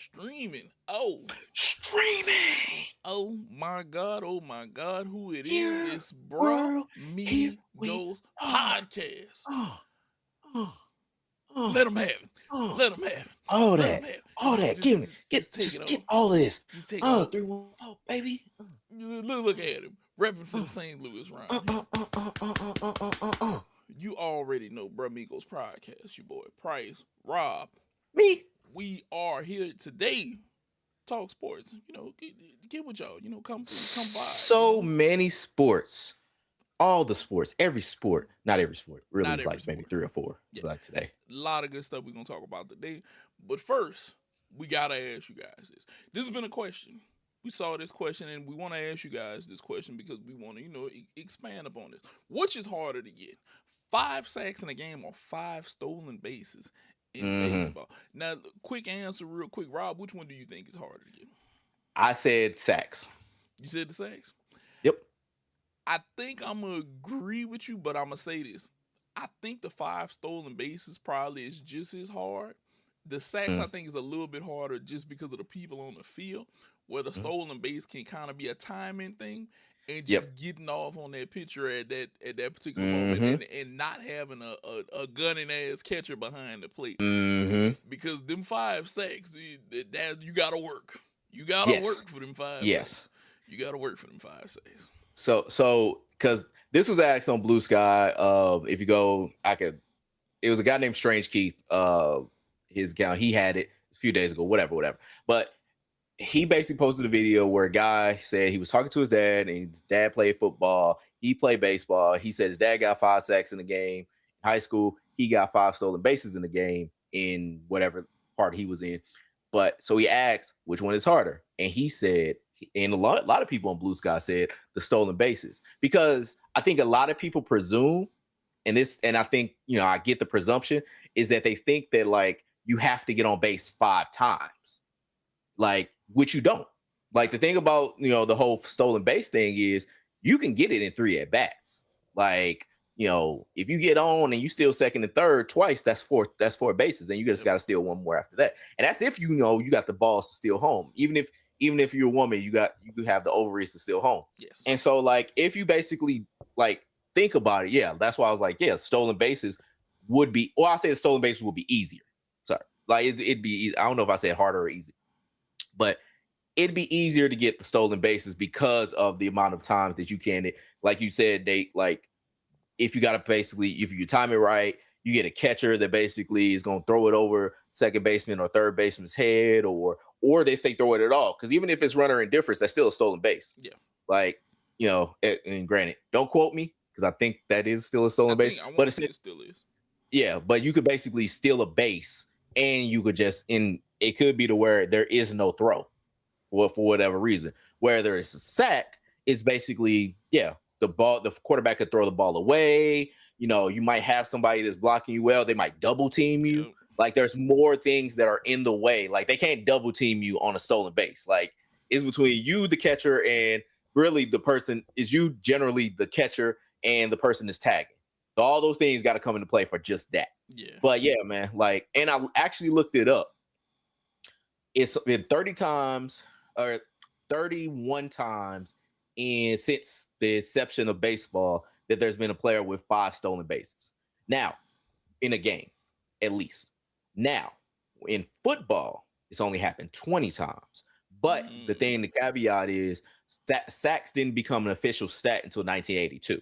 streaming. Oh, Streaming. oh my God, who it is? Here, It's world, here Me we Goes are. Podcast. Oh, oh, oh, Let them have it. oh. Let them have it. All Let them that, have it. all that. Give me, Just take it get all. all of this. Just take all. 314, baby. Look at him, repping for the St. Louis Uh, round. uh, uh, uh, uh, uh, uh, uh, uh. You already know, Bruh Migos Podcast. Your boy Price, Rob. Me. We are here today. Talk sports. Get with y'all. Come through, come by. So many sports. All the sports, every sport, not every sport, really, Not it's every like maybe sport. 3 or 4, Yeah. like today. A lot of good stuff we're gonna talk about today. But first, we gotta ask you guys this. This has been a question. We saw this question and we want to ask you guys this question because we want to, expand upon this. Which is harder to get? 5 sacks in a game or 5 stolen bases in Hmm. baseball? Now, quick answer, real quick. Rob, which one do you think is harder to get? I said sacks. You said the sacks? Yep. I think I'm gonna agree with you, but I'm gonna say this. I think the 5 stolen bases probably is just as hard. The sacks I Mm-hmm. think is a little bit harder just because of the people on the field, where the stolen base can kind of be a timing thing and Yep. just getting off on that pitcher at that particular moment Mm-hmm. and not having a gunning ass catcher behind the plate. Mm-hmm. Because them 5 sacks, that you gotta work. You gotta Yes. work for them 5 sacks. Yes. You gotta work for them 5 sacks. So because this was asked on Blue Sky. If you go, it was a guy named Strange Keith. His account, he had it a few days ago, whatever. But he basically posted a video where a guy said he was talking to his dad, and his dad played football. He played baseball. He said his dad got 5 sacks in the game. In high school, he got 5 stolen bases in the game in whatever part he was in. But so he asked which one is harder, and he said, and a lot of people on Blue Sky said the stolen bases, because I think a lot of people presume, and I think I get the presumption is that they think that like you have to get on base 5 times, like, which you don't. Like, the thing about the whole stolen base thing is you can get it in 3 at bats. Like, if you get on and you steal second and third twice, that's four bases. Then you just got to steal one more after that. And that's if you got the balls to steal home. Even if you're a woman, you have the ovaries to steal home. Yes. And so, like, if you basically like think about it, yeah, that's why I was like, yeah, stolen bases would be, or I'll say the stolen bases would be easier. Sorry, like it'd be easy. I don't know if I said harder or easy, but it'd be easier to get the stolen bases because of the amount of times that you can, like you said, they like, if you got to basically, if you time it right, you get a catcher that basically is going to throw it over second baseman or third baseman's head, or if they throw it at all. Because even if it's runner indifference, that's still a stolen base. Yeah. Like, and granted, don't quote me because I think that is still a stolen base. But it still is. Yeah, but you could basically steal a base, and you could it could be to where there is no throw, for whatever reason. Where there is a sack, is basically, the quarterback could throw the ball away. You might have somebody that's blocking you well. They might double team you. Yep. Like, there's more things that are in the way. Like, they can't double team you on a stolen base. Like, it's between you, the catcher, and really the person is you, generally the catcher, and the person is tagging. So all those things got to come into play for just that. Yeah. But yeah, man, like, and I actually looked it up. It's been 30 times or 31 times since the inception of baseball that there's been a player with 5 stolen bases. Now, in a game, at least. Now, in football, it's only happened 20 times. But the caveat is sacks didn't become an official stat until 1982.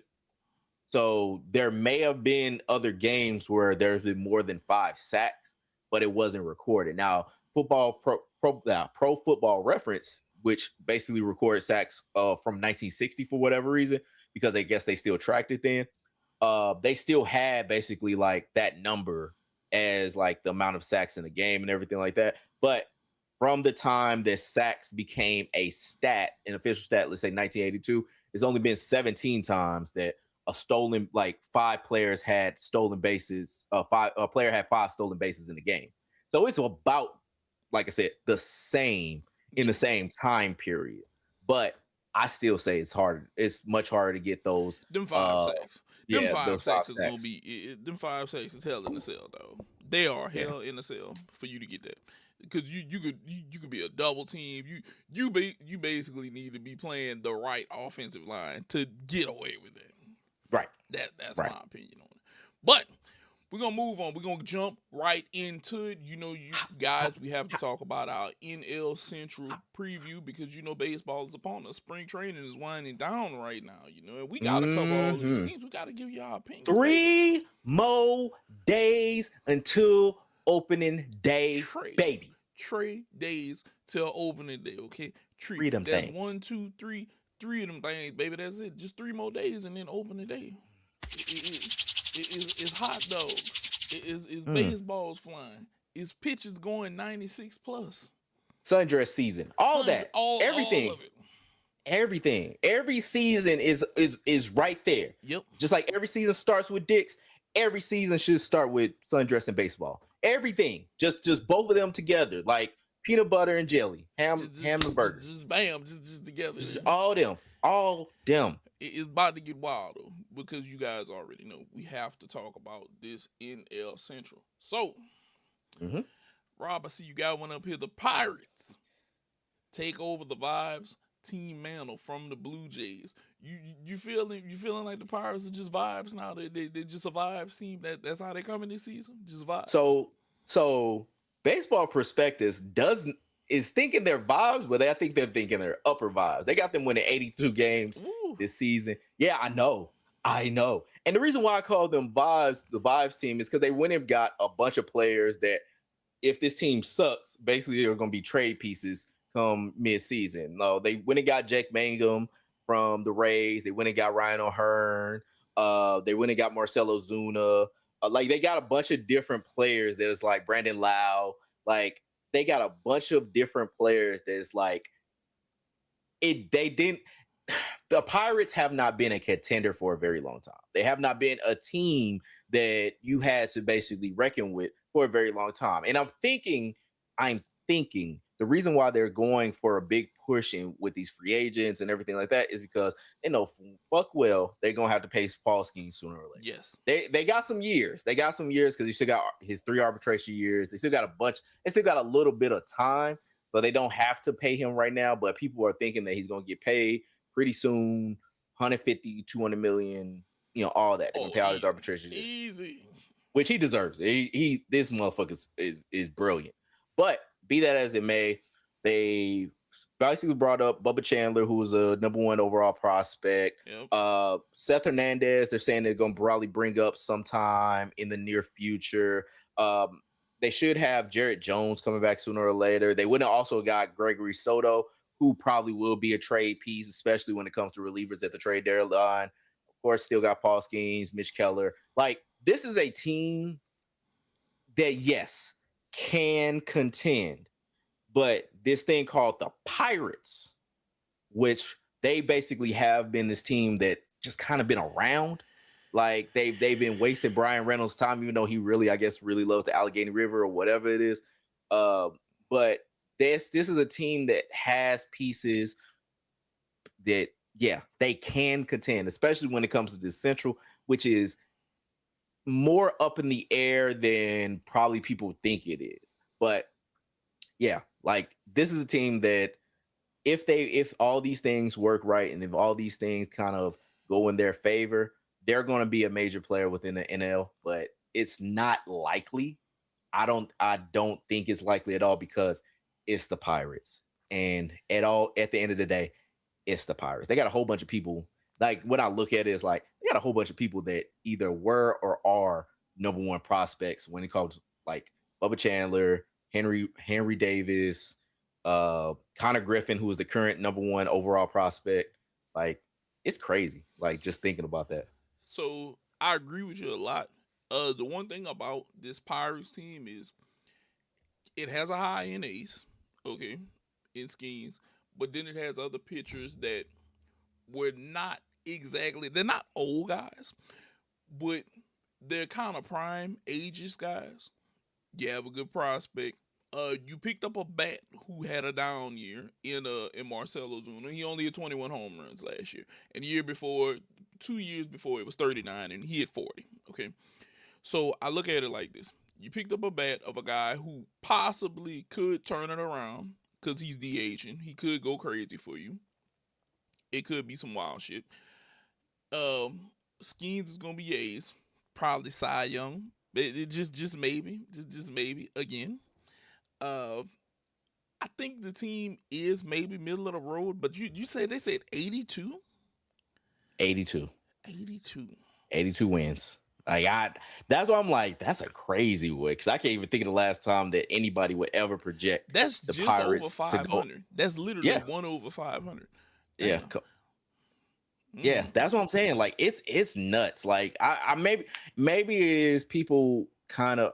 So there may have been other games where there's been more than 5 sacks, but it wasn't recorded. Now, Pro Football Reference, which basically recorded sacks from 1960 for whatever reason, because I guess they still tracked it then. They still had basically like that number as like the amount of sacks in the game and everything like that. But from the time that sacks became an official stat, let's say 1982, it's only been 17 times that like 5 players had stolen bases. A player had 5 stolen bases in the game. So it's about, like I said, the same in the same time period. But I still say it's harder. It's much harder to get those. Them 5 sacks. Yeah, Them those 5 sacks 5 is gonna sacks. be. Them 5 sacks is hell in the cell, though. They are hell in the cell for you to get that. because you could be a double team. You basically need to be playing the right offensive line to get away with it. Right. That's Right. my opinion on it. But we're gonna move on. We're gonna jump right into it. You guys, we have to talk about our NL Central preview because baseball is upon us. Spring training is winding down right now. And we gotta cover all of these teams. We gotta give you our opinions. 3 more days until opening day, baby. 3 days till opening day. Okay, Three of them that's things. 1, 2, 3, 3 of them things, baby. That's it. Just 3 more days and then opening day. It's hot dogs. It's baseballs flying. It's pitches going 96 plus. Sundress season. All that. Everything. All of it. Everything. Every season is right there. Yep. Just like every season starts with dicks, every season should start with sundress and baseball. Everything. Just both of them together. Like peanut butter and jelly. Ham and burger. Just bam. Just together. Just all them. All them. It's about to get wild though, because you guys already know we have to talk about this NL Central. So, Rob, I see you got one up here. The Pirates take over the Vibes team mantle from the Blue Jays. You feeling like the Pirates are just vibes now? They're just a vibes team. That's how they coming this season. Just vibes. So Baseball Prospectus is thinking they're vibes, but I think they're thinking they're upper vibes. They got them winning 82 games this season. Yeah, I know. And the reason why I call them vibes, the vibes team, is because they went and got a bunch of players that, if this team sucks, basically they're going to be trade pieces come mid-season. No, they went and got Jake Mangum from the Rays. They went and got Ryan O'Hearn. They went and got Marcelo Zuna. Like, they got a bunch of different players that is like Brandon Lau. Like, they got a bunch of different players that's like, the Pirates have not been a contender for a very long time. They have not been a team that you had to basically reckon with for a very long time. And I'm thinking the reason why they're going for a big push in with these free agents and everything like that is because they know fuck well they're gonna have to pay Paul Skeens sooner or later. Yes, they got some years. They got some years because he still got his 3 arbitration years. They still got a bunch. They still got a little bit of time, so they don't have to pay him right now. But people are thinking that he's gonna get paid pretty soon, 150, 200 million. All that. They're gonna pay all his arbitration years. Easy. Which he deserves. This motherfucker is brilliant. But be that as it may, they basically brought up Bubba Chandler, who was a number 1 overall prospect. Yep. Seth Hernandez, they're saying they're going to probably bring up sometime in the near future. They should have Jarrett Jones coming back sooner or later. They would have also got Gregory Soto, who probably will be a trade piece, especially when it comes to relievers at the trade deadline. Of course, still got Paul Skeens, Mitch Keller. Like, this is a team that, yes, can contend, but this thing called the Pirates, which they basically have been this team that just kind of been around. Like, they've been wasting Brian Reynolds' time, even though he really loves the Allegheny River or whatever it is. But this is a team that has pieces that, yeah, they can contend, especially when it comes to this Central, which is more up in the air than probably people think it is. But yeah, like, this is a team that if all these things work right and if all these things kind of go in their favor, they're going to be a major player within the NL. But it's not likely. I don't think it's likely at all because it's the Pirates. And at the end of the day, it's the Pirates. They got a whole bunch of people. Like, when I look at it, it's like they got a whole bunch of people that either were or are number 1 prospects when it comes to, like, Bubba Chandler, Henry Davis, Connor Griffin, who is the current number 1 overall prospect. Like, it's crazy. Like, just thinking about that. So I agree with you a lot. The one thing about this Pirates team is it has a high end ace, okay, in Skeens, but then it has other pitchers that were not exactly, they're not old guys, but they're kind of prime ages guys. You have a good prospect. You picked up a bat who had a down year in Marcelo Zuna. He only had 21 home runs last year. And the year before, 2 years before, it was 39, and he had 40. Okay. So I look at it like this. You picked up a bat of a guy who possibly could turn it around because he's de-aging. He could go crazy for you. It could be some wild shit. Um, Skeens is gonna be A's, probably Cy Young. It just maybe, just maybe again. Uh, I think the team is maybe middle of the road, but you said they said 82? 82. 82. 82 wins. That's why I'm like, that's a crazy way because I can't even think of the last time that anybody would ever project That's the just over Pirates to go. 500. That's literally Yeah, 1 over 500. yeah, Damn. yeah. Mm. That's what I'm saying. Like, it's nuts. Like, I maybe it is people kind of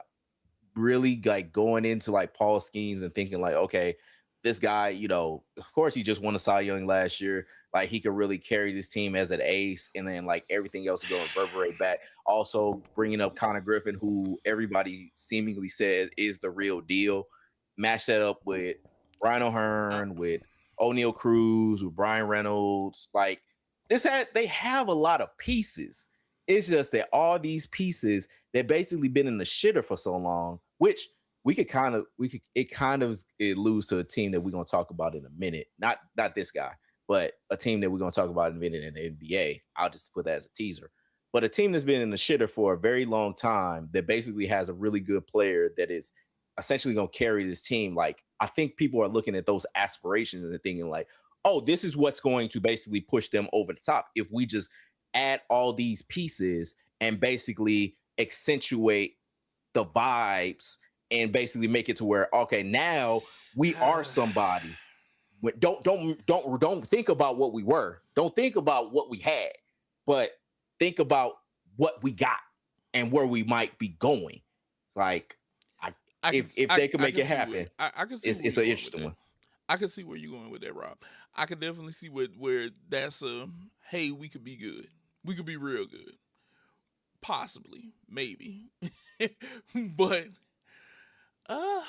really like going into like Paul Skeens and thinking like, okay, this guy, of course he just won a Cy Young last year. Like he could really carry this team as an ace, and then like everything else is going to reverberate back. Also bringing up Connor Griffin, who everybody seemingly says is the real deal. Match that up with Ryan Uh, O'Hearn, with O'Neal Cruz, with Brian Reynolds. Like they have a lot of pieces. It's just that all these pieces they've basically been in the shitter for so long, which it lose to a team that we're gonna talk about in a minute. Not this guy, but a team that we're gonna talk about in a minute in the NBA. I'll just put that as a teaser. But a team that's been in the shitter for a very long time that basically has a really good player that is essentially gonna carry this team. Like I think people are looking at those aspirations and thinking like, oh, this is what's going to basically push them over the top if we just add all these pieces and basically accentuate the vibes and basically make it to where okay, now we are somebody. Don't think about what we were. Don't think about what we had, but think about what we got and where we might be going. Like, if they could make it happen, I can see it's where it's you're an going with interesting that. one. I can see where you're going with that, Rob. I can definitely see where that's hey, we could be good. We could be real good. Possibly, maybe. But uh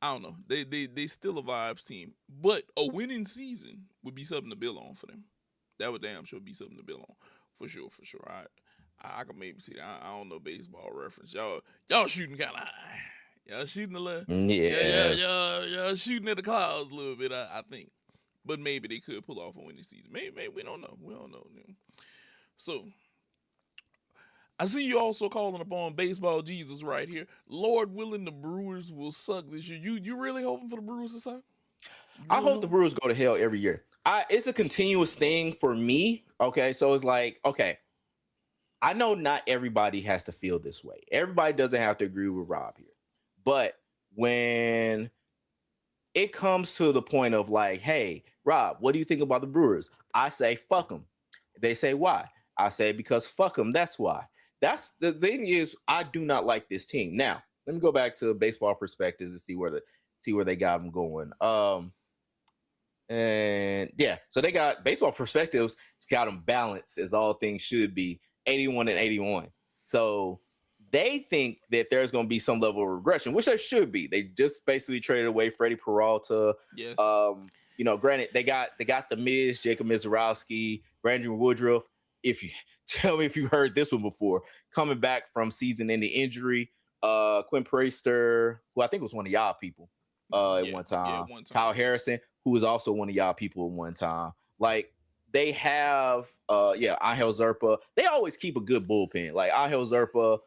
I don't know. They still a vibes team. But a winning season would be something to build on for them. That would damn sure be something to build on. For sure, for sure. I can maybe see that. I don't know baseball reference. Y'all shooting kinda high. Y'all shooting a little yeah, Yeah, y'all shooting at the clouds a little bit, I think. But maybe they could pull off a winning season. Maybe we don't know. We don't know. So I see you also calling upon baseball Jesus right here. Lord willing, the Brewers will suck this year. You really hoping for the Brewers to suck? You I really hope the hoping? Brewers go to hell every year. It's a continuous thing for me. Okay, so it's like okay, I know not everybody has to feel this way. Everybody doesn't have to agree with Rob here. But when it comes to the point of like, hey, Rob, what do you think about the Brewers? I say, fuck them. They say, why? I say, because fuck them. That's why. That's the thing is, I do not like this team. Now, let me go back to baseball perspectives and see where they got them going. And yeah, so they got baseball perspectives. It's got them balanced as all things should be, 81 and 81. So they think that there's going to be some level of regression, which there should be. They just basically traded away Freddie Peralta. Yes. Granted, they got the Miz, Jacob Mizorowski, Brandon Woodruff. If you tell me if you heard this one before, coming back from season-ending injury, Quinn Priester, who I think was one of y'all people at one Yeah, time, one time. Kyle Harrison, who was also one of y'all people at one time. Like they have, Angel Zerpa. They always keep a good bullpen. Like Angel Zerpa,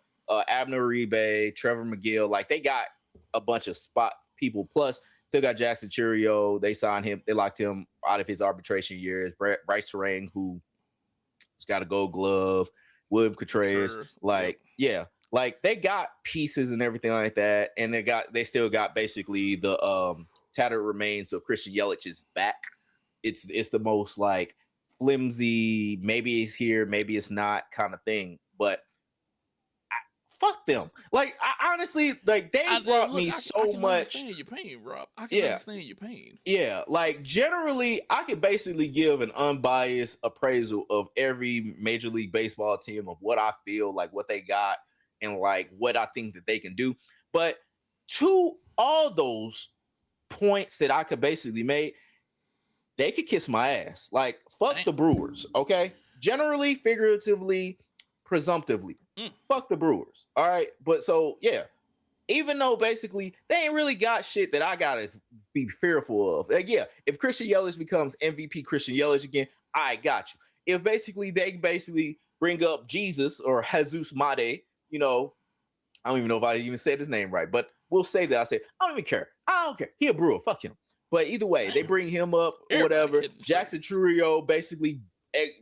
Abner Uribe, Trevor McGill. Like they got a bunch of spot people. Plus, still got Jackson Churio. They signed him. They locked him out of his arbitration years. Bryce Terang, who's got a Gold Glove. William Contreras. Sure. Like, yeah. Like they got pieces and everything like that, and they still got basically the tattered remains of Christian Yelich's back. It's the most like flimsy, maybe it's here, maybe it's not kind of thing. But fuck them. Like I honestly, like they brought me so I can much. understand your pain, Rob. I can understand your pain. Yeah, like generally, I could basically give an unbiased appraisal of every Major League Baseball team of what I feel like, what they got, and like what I think that they can do. But to all those points that I could basically make, they could kiss my ass. Like fuck the Brewers, okay? Generally, figuratively, presumptively, Fuck the Brewers. All right. But so yeah, even though basically they ain't really got shit that I gotta be fearful of. Like, yeah, if Christian Yelich becomes MVP Christian Yelich again, I got you. If basically they basically bring up Jesus or Jesus Made, you know, I don't even know if I even said his name right, but we'll say that. I say, I don't even care. I don't care. He a Brewer. Fuck him. But either way, they Damn. bring him up or Everybody whatever. catching Jackson strays. Churio basically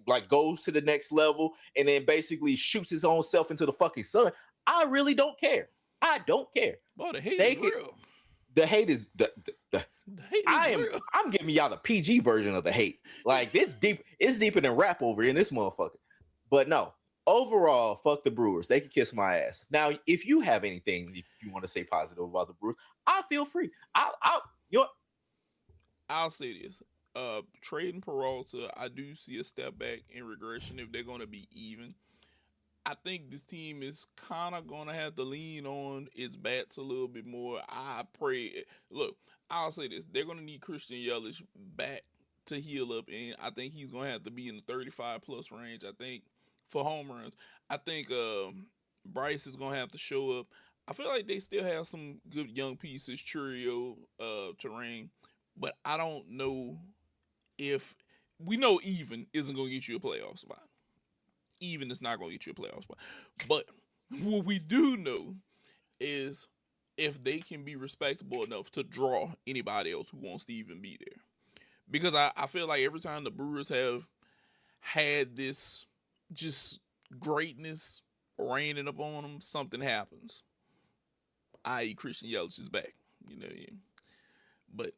like goes to the next level and then basically shoots his own self into the fucking sun. I really don't care. I don't care. Boy, the hate They is can, real. the hate is the The hate is real. I'm giving y'all the PG version of the hate. Like it's deep, it's deeper than rap over in this motherfucker. But no, overall, fuck the Brewers. They can kiss my ass. Now, if you have anything if you want to say positive about the Brewers, I feel free. I'll you know what? I'll say this. Trading Peralta, I do see a step back in regression if they're going to be even. I think this team is kind of going to have to lean on its bats a little bit more. I pray. Look, I'll say this. They're going to need Christian Yelich back to heal up, and I think he's going to have to be in the 35 plus range. I think for home runs. I think Bryce is going to have to show up. I feel like they still have some good young pieces, Churio, Terrain, but I don't know if we know even isn't going to get you a playoff spot. Even is not going to get you a playoff spot. But what we do know is if they can be respectable enough to draw anybody else who wants to even be there. Because I feel like every time the Brewers have had this just greatness raining upon them, something happens. I.e. Christian Yelich is back. You know, yeah. But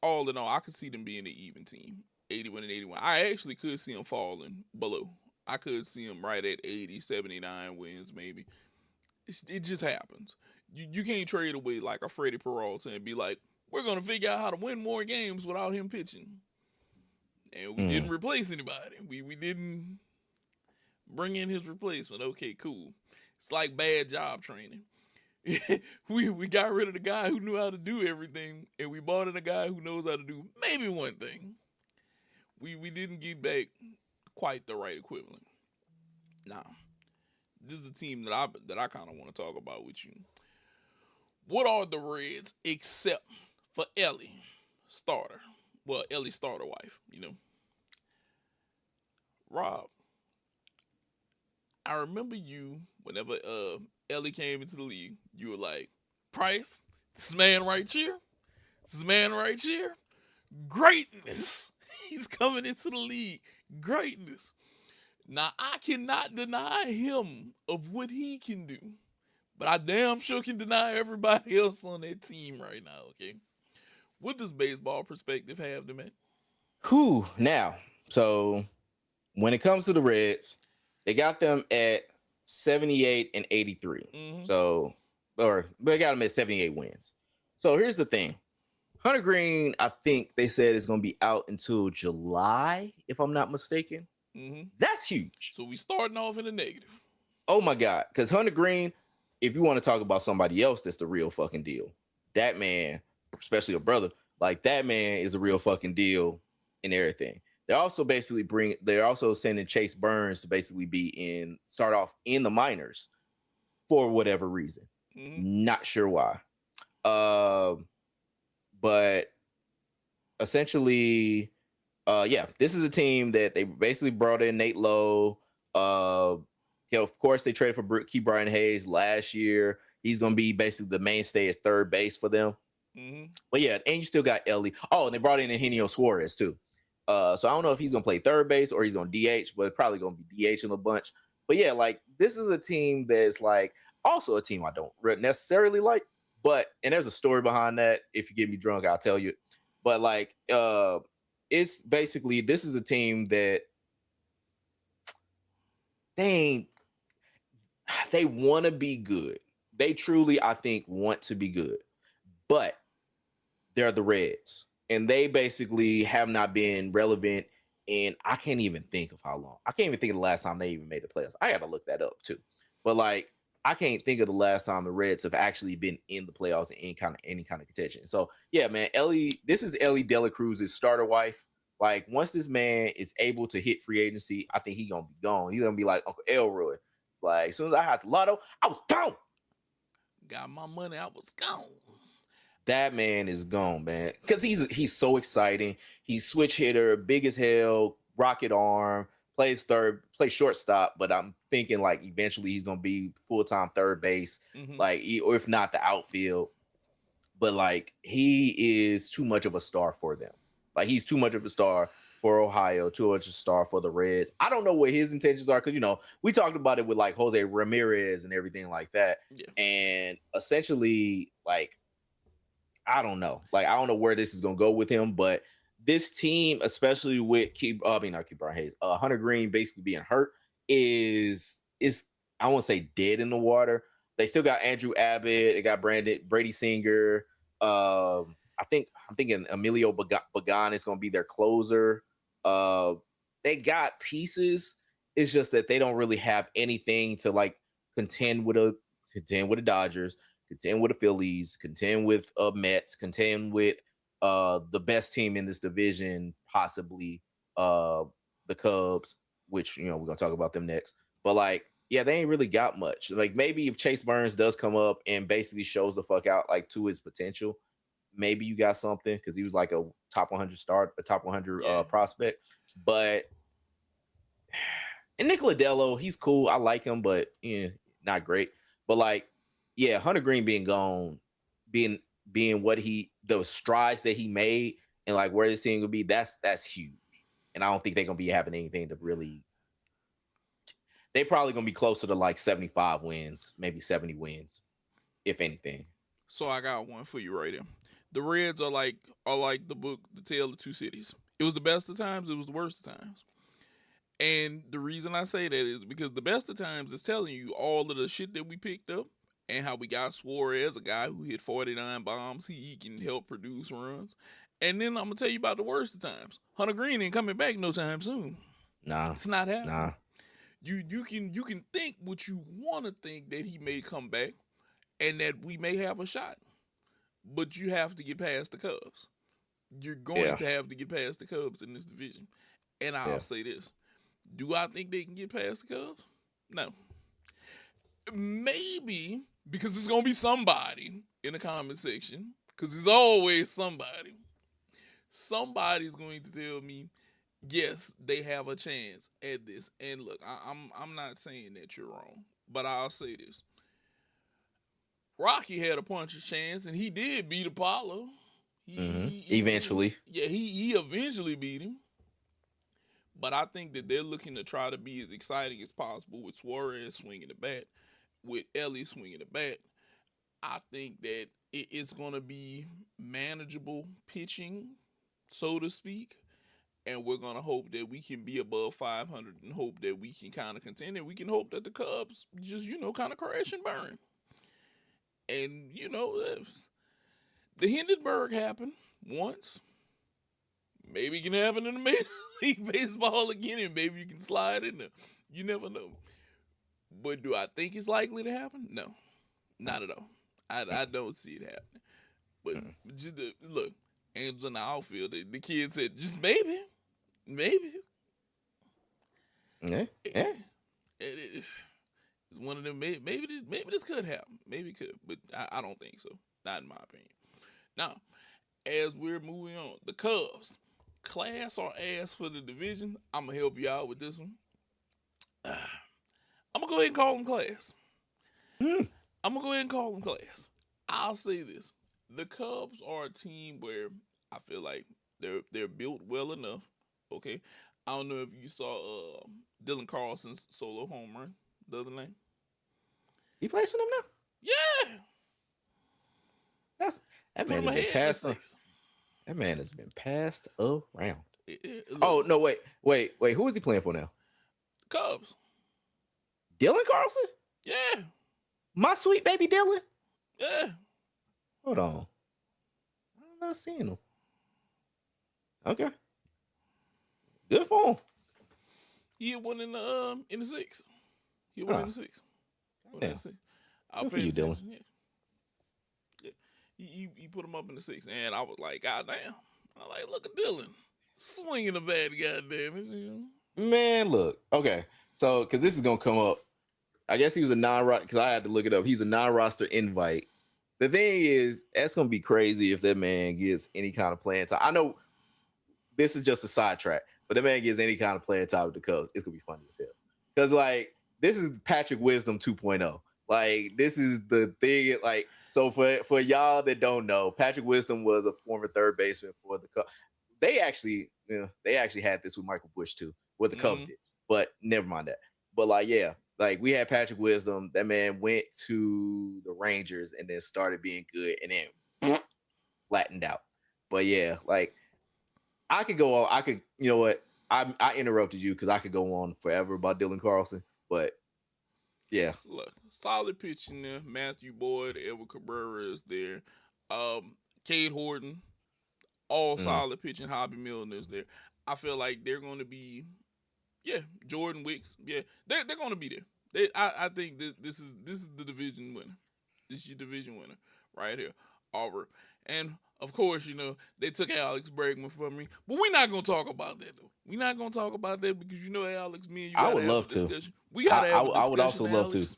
all in all, I could see them being an even team. 81 and 81. I actually could see them falling below. I could see them right at 80, 79 wins maybe. It just happens. You can't trade away like a Freddie Peralta and be like, we're going to figure out how to win more games without him pitching. And we didn't replace anybody. We didn't bring in his replacement. Okay, cool. It's like bad job training. we got rid of the guy who knew how to do everything, and we brought in a guy who knows how to do maybe one thing. We didn't get back quite the right equivalent. Now, this is a team that I kind of want to talk about with you. What are the Reds except for Ellie starter? Well, Ellie starter wife, you know. Rob, I remember you whenever Ellie came into the league, you were like, Price, this man right here, greatness. He's coming into the league, greatness. Now, I cannot deny him of what he can do, but I damn sure can deny everybody else on that team right now, okay? What does baseball perspective have to man? Who now? So when it comes to the Reds, they got them at 78 and 83. Mm-hmm. So, or they got them at 78 wins. So here's the thing. Hunter Green, I think they said is going to be out until July, if I'm not mistaken. Mm-hmm. That's huge. So we starting off in the negative. Oh my God. Because Hunter Green, if you want to talk about somebody else that's the real fucking deal, that man, especially a brother, like that man is a real fucking deal and everything. They're also sending Chase Burns to basically start off in the minors for whatever reason. Mm-hmm. Not sure why. But essentially, this is a team that they basically brought in Nate Lowe. Of course, they traded for Key Brian Hayes last year. He's going to be basically the mainstay as third base for them. Mm-hmm. But yeah, and you still got Ellie. Oh, and they brought in Eugenio Suarez too. So I don't know if he's going to play third base or he's going to DH, but it's probably going to be DH in a bunch. But yeah, like this is a team that's like also a team I don't necessarily like. But and there's a story behind that. If you get me drunk, I'll tell you. But like, it's basically this is a team that they want to be good. They truly, I think, want to be good. But they're the Reds, and they basically have not been relevant. And I can't even think of how long. I can't even think of the last time they even made the playoffs. I got to look that up too. But like, I can't think of the last time the Reds have actually been in the playoffs in any kind of contention. So yeah, man, this is Ellie Dela Cruz's starter wife. Like once this man is able to hit free agency, I think he's gonna be gone. He's gonna be like Uncle Elroy. It's Like as soon as I had the lotto, I was gone. Got my money, I was gone. That man is gone, man. Because he's so exciting. He's switch hitter, big as hell, rocket arm, plays third, plays shortstop. But I'm thinking like eventually he's gonna be full time third base, Mm-hmm. like or if not the outfield. But like he is too much of a star for them. Like he's too much of a star for Ohio, too much of a star for the Reds. I don't know what his intentions are because we talked about it with like Jose Ramirez and everything like that. Yeah. And essentially, like I don't know. Like, I don't know where this is gonna go with him, but this team, especially with not Brian Hayes, Hunter Green basically being hurt, is I won't say dead in the water. They still got Andrew Abbott, they got Brady Singer. I'm thinking Emilio Bagan is gonna be their closer. They got pieces. It's just that they don't really have anything to like contend with the Dodgers, contend with the Phillies, contend with Mets, contend with the best team in this division, possibly the Cubs, which we're gonna talk about them next. But like, yeah, they ain't really got much. Like maybe if Chase Burns does come up and basically shows the fuck out like to his potential, maybe you got something because he was like a top 100 top 100 prospect. But and Nick Lodelo, he's cool. I like him, but not great. But like, yeah, Hunter Green being gone, being what the strides that he made and like where this team would be, that's huge. And I don't think they're gonna be having anything to really. They probably gonna be closer to like 75 wins, maybe 70 wins, if anything. So I got one for you right here. The Reds are like the book, The Tale of Two Cities. It was the best of times, it was the worst of times. And the reason I say that is because the best of times is telling you all of the shit that we picked up and how we got Suarez, a guy who hit 49 bombs. He can help produce runs. And then I'm gonna tell you about the worst of times. Hunter Green ain't coming back no time soon. Nah, it's not happening. Nah. You can think what you want to think that he may come back and that we may have a shot, but you have to get past the Cubs. You're going to have to get past the Cubs in this division. And I'll say this. Do I think they can get past the Cubs? No. Maybe because it's going to be somebody in the comment section, because there's always somebody. Somebody's going to tell me, yes, they have a chance at this. And look, I'm not saying that you're wrong, but I'll say this. Rocky had a puncher's chance, and he did beat Apollo. Eventually. He eventually beat him. But I think that they're looking to try to be as exciting as possible with Suarez swinging the bat, with Ellie swinging the bat. I think that it's going to be manageable pitching, so to speak. And we're going to hope that we can be above 500 and hope that we can kind of contend. And we can hope that the Cubs just, kind of crash and burn. And, the Hindenburg happened once. Maybe it can happen in the Major League Baseball again, and maybe you can slide in there. You never know. But do I think it's likely to happen? No, not at all. I don't see it happening. But just look, Angels in the outfield. The kid said, just maybe. Yeah. It's one of them. Maybe this could happen. Maybe it could, but I don't think so. Not in my opinion. Now, as we're moving on, the Cubs, class or ass for the division. I'm gonna help you out with this one. I'm gonna go ahead and call them class. I'll say this: the Cubs are a team where I feel like they're built well enough. Okay, I don't know if you saw Dylan Carlson's solo home run the other night. He plays for them now. Yeah, that man has been passed. That man has been passed around. Look, no, wait. Who is he playing for now? Cubs. Dylan Carlson? Yeah. My sweet baby Dylan? Yeah. Hold on. I'm not seeing him. Okay. Good for him. He hit one in the six. He won in the six. Good for you, Dylan. Yeah. He put him up in the six, and I was like, God damn. I like, look at Dylan swinging the bat, goddamn it. Man, look. Okay, so because this is gonna come up I guess he was a non-roster because I had to look it up. He's a non-roster invite. The thing is, that's gonna be crazy if that man gets any kind of playing time. I know this is just a sidetrack, but that man gets any kind of playing time with the Cubs. It's gonna be funny as hell. Because like this is Patrick Wisdom 2.0. Like this is the thing. Like so for y'all that don't know, Patrick Wisdom was a former third baseman for the Cubs. They actually had this with Michael Bush too, what the Cubs did. But never mind that. But like yeah. Like we had Patrick Wisdom, that man went to the Rangers and then started being good and then flattened out. But yeah, like I could go on. I could, you know what? I interrupted you because I could go on forever about Dylan Carlson. But yeah, Look, solid pitching there. Matthew Boyd, Edward Cabrera is there. Cade Horton, all solid pitching. Hobby Milner is there. I feel like they're going to be, yeah, Jordan Wicks, yeah, they're going to be there. I think this is the division winner. This is your division winner right here, Auburn. And of course, you know, they took Alex Bregman from me, but we're not gonna talk about that though. We're not gonna talk about that because you know, Alex, me and you gotta have a discussion. We gotta have a discussion. I would also love Alex, to.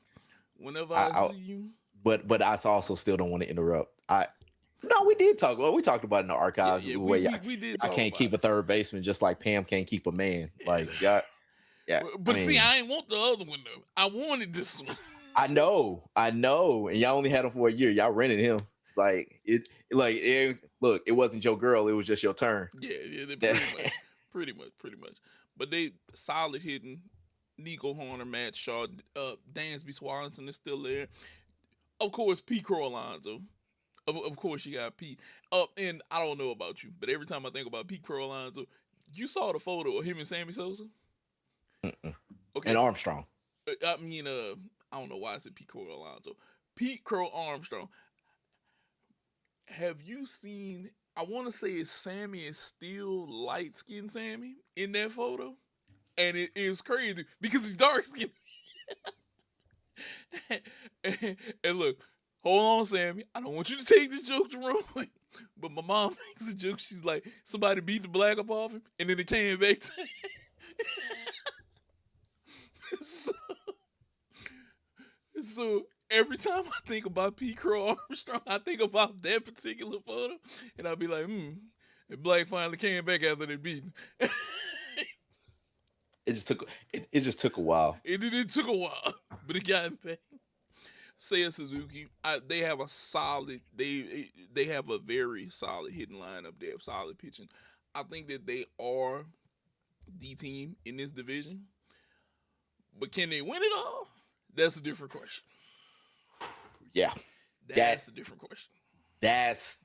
Whenever I see you. But I also still don't want to interrupt. No, we did talk. Well, we talked about it in the archives. Yeah, we did. I can't keep a third baseman just like Pam can't keep a man. Like, yeah. But see, I ain't want the other one though. I wanted this one. I know, and y'all only had him for a year. Y'all rented him. Like look, it wasn't your girl. It was just your turn. Yeah, pretty much. But they solid hitting. Nico Horner, Matt Shaw, Dansby Swanson is still there. Of course, Pete Crow Alonso. Of course, you got Pete. And I don't know about you, but every time I think about Pete Crow Alonso, you saw the photo of him and Sammy Sosa? Mm-mm. Okay. And Armstrong. I mean, I don't know why I said Pete Crow Alonso. Pete Crow Armstrong. Have you seen, I want to say it's Sammy is still light-skinned Sammy in that photo? And it is crazy because he's dark-skinned. and look, hold on, Sammy. I don't want you to take this joke the wrong way. But my mom makes a joke. She's like, somebody beat the black up off him, and then it came back to so every time I think about Pete Crow Armstrong, I think about that particular photo, and I'll be like, and Black finally came back after they beat him. It just took a while. It took a while, but it got back. Seiya Suzuki, they have a solid. They have a very solid hitting lineup. They have solid pitching. I think that they are the team in this division, but can they win it all? That's a different question. Yeah, that's a different question. That's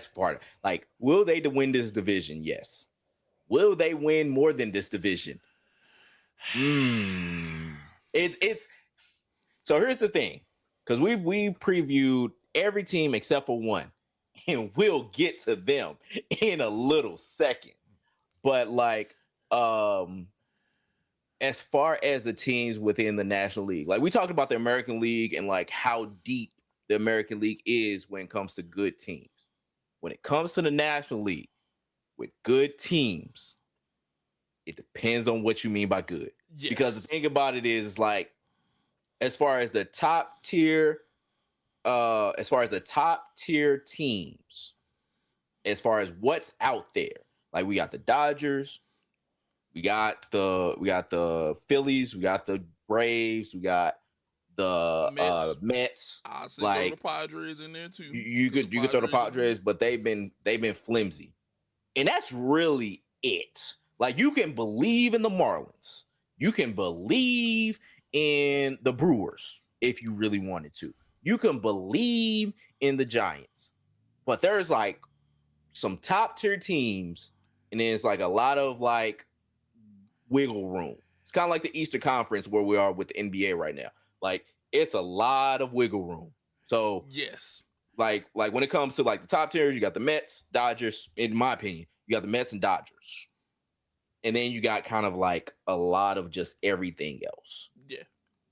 part of, like, will they win this division? Yes. Will they win more than this division? It's so here's the thing, because we previewed every team except for one, and we'll get to them in a little second. But like, as far as the teams within the National League, like we talked about the American League and like how deep the American League is when it comes to good teams. When it comes to the National League with good teams, it depends on what you mean by good. Yes. Because the thing about it is like, as far as the top tier teams, as far as what's out there, like we got the Dodgers, we got the Phillies, we got the Braves, we got the Mets. Like, throw the Padres in there too. You could throw the Padres, but they've been flimsy, and that's really it. Like, you can believe in the Marlins, you can believe in the Brewers if you really wanted to. You can believe in the Giants, but there's like some top tier teams, and then it's like a lot of like wiggle room. It's kind of like the Eastern Conference where we are with the NBA right now. Like, it's a lot of wiggle room. So yes, like when it comes to like the top tiers, you got the Mets, Dodgers. In my opinion, you got the Mets and Dodgers, and then you got kind of like a lot of just everything else. Yeah.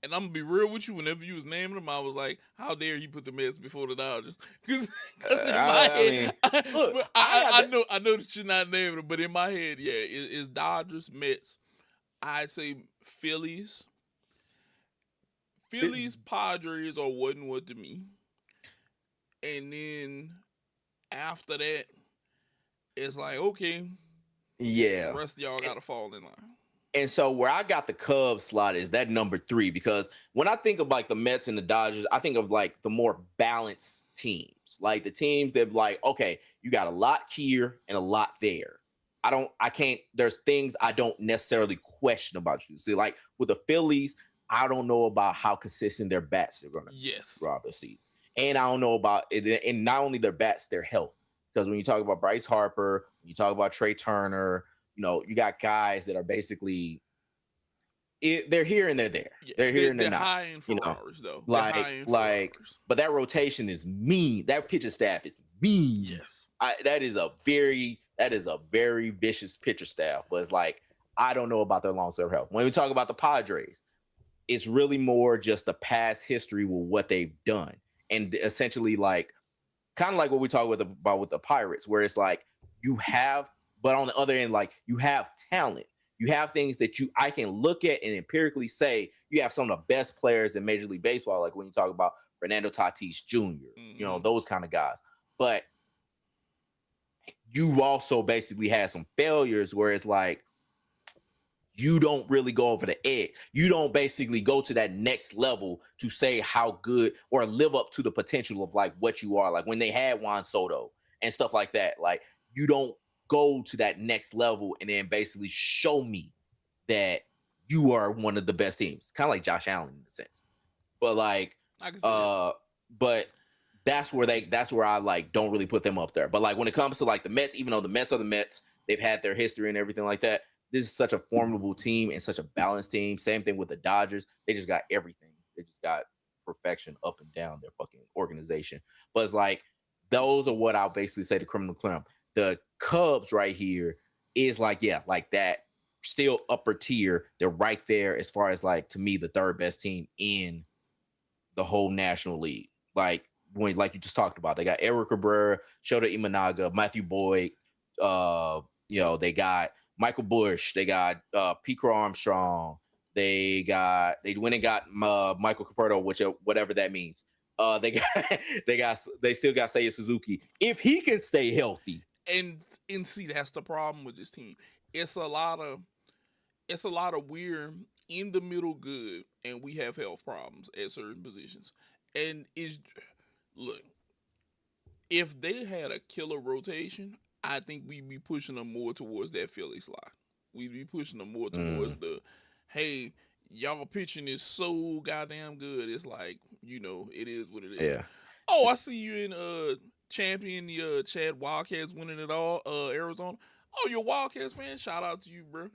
And I'm gonna be real with you. Whenever you was naming them, I was like, "How dare you put the Mets before the Dodgers?" Because in my head, I know that you're not naming them, but in my head, yeah, it's Dodgers, Mets. I'd say Phillies, Phillies, Padres, or wasn't what to me. And then after that, it's like, okay, Yeah. rest of y'all And, got to fall in line. and so where I got the Cubs slot is that number 3, because when I think of like the Mets and the Dodgers, I think of like the more balanced teams, like the teams that like, okay, you got a lot here and a lot there. I can't, there's things I don't necessarily question about you. See, like with the Phillies, I don't know about how consistent their bats are going to be Yes. throughout the season. And I don't know about it, and not only their bats, their health. Because when you talk about Bryce Harper, when you talk about Trey Turner, you got guys that are basically they're here and they're there. Yeah. They're here and they're They're not. high in Ferraris, though. They're high in Like, Ferraris. but that rotation is mean. That pitcher staff is mean. Yes. That is a very vicious pitcher staff. But it's like, I don't know about their long-term health. When we talk about the Padres, it's really more just the past history with what they've done. And essentially like, kind of like what we talk about with the Pirates, where it's like you have, but on the other end, like you have talent. You have things that I can look at and empirically say you have some of the best players in Major League Baseball, like when you talk about Fernando Tatis Jr., those kind of guys. But you also basically had some failures where it's like you don't really go over the edge. You don't basically go to that next level to say how good or live up to the potential of like what you are. Like when they had Juan Soto and stuff like that, like you don't go to that next level and then basically show me that you are one of the best teams. Kind of like Josh Allen in a sense. But like, but that's where I like don't really put them up there. But like when it comes to like the Mets, even though the Mets are the Mets, they've had their history and everything like that. This is such a formidable team and such a balanced team. Same thing with the Dodgers. They just got everything. They just got perfection up and down their fucking organization. But it's like, those are what I'll basically say the criminal crime. The Cubs right here is like, yeah, like that still upper tier. They're right there as far as like, to me, the third best team in the whole National League. Like you just talked about, they got Eric Cabrera, Shota Imanaga, Matthew Boyd, they got Michael Bush, they got Pete Armstrong, they went and got Michael Conforto, whatever that means. They still got Seiya Suzuki if he can stay healthy. And see, that's the problem with this team. It's a lot of we're in the middle good, and we have health problems at certain positions. And look, if they had a killer rotation, I think we'd be pushing them more towards that Philly slot. We'd be pushing them more towards the, hey, y'all pitching is so goddamn good. It's like, it is what it is. Yeah. Oh, I see you in champion the Chad Wildcats winning it all, Arizona. Oh, you're a Wildcats fan? Shout out to you, bro.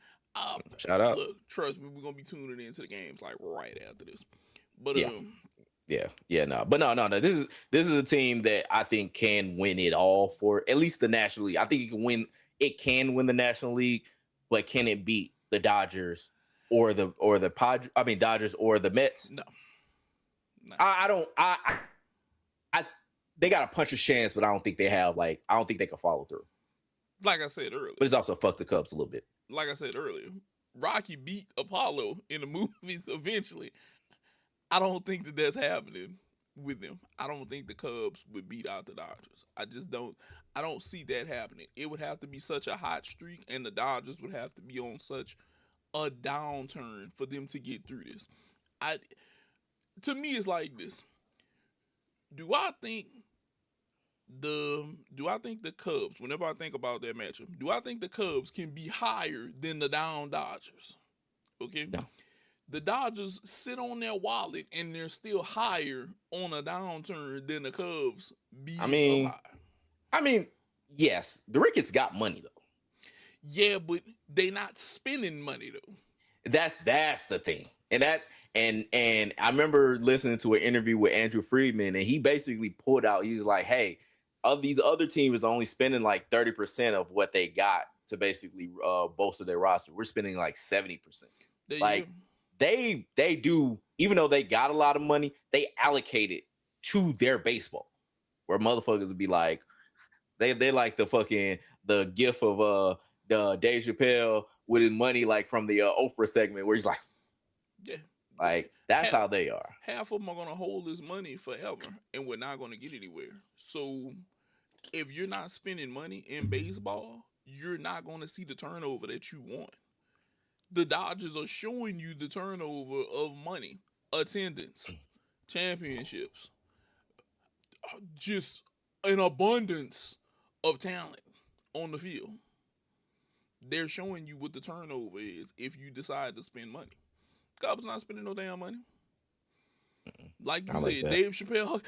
Shout out. Look, trust me, we're gonna be tuning into the games like right after this. But no. This is a team that I think can win it all for at least the National League. I think it can win the National League, but can it beat the Dodgers or the Dodgers or the Mets? No. I don't. They got a puncher's chance, but I don't think they can follow through. Like I said earlier. But it's also fuck the Cubs a little bit. Like I said earlier, Rocky beat Apollo in the movies eventually. I don't think that's happening with them. I don't think the Cubs would beat out the Dodgers. I don't see that happening. It would have to be such a hot streak, and the Dodgers would have to be on such a downturn for them to get through this. To me, it's like this. Do I think the Cubs, whenever I think about that matchup, do I think the Cubs can be higher than the down Dodgers? Okay? No. The Dodgers sit on their wallet and they're still higher on a downturn than the Cubs be alive. I mean, yes, the Ricketts got money though. Yeah, but they not spending money though. That's the thing. And I remember listening to an interview with Andrew Friedman, and he basically pulled out, he was like, hey, of these other teams only spending like 30% of what they got to basically bolster their roster. We're spending like 70%. Like they do, even though they got a lot of money, they allocate it to their baseball. Where motherfuckers would be like, they like the gif of the Dave Chappelle with his money like from the Oprah segment where he's like, yeah, Like that's half how they are. half of them are gonna hold this money forever, and we're not gonna get anywhere. So if you're not spending money in baseball, you're not gonna see the turnover that you want. The Dodgers are showing you the turnover of money, attendance, championships, just an abundance of talent on the field. They're showing you what the turnover is if you decide to spend money. Cubs not spending no damn money. Like you I like said, that. Dave Chappelle,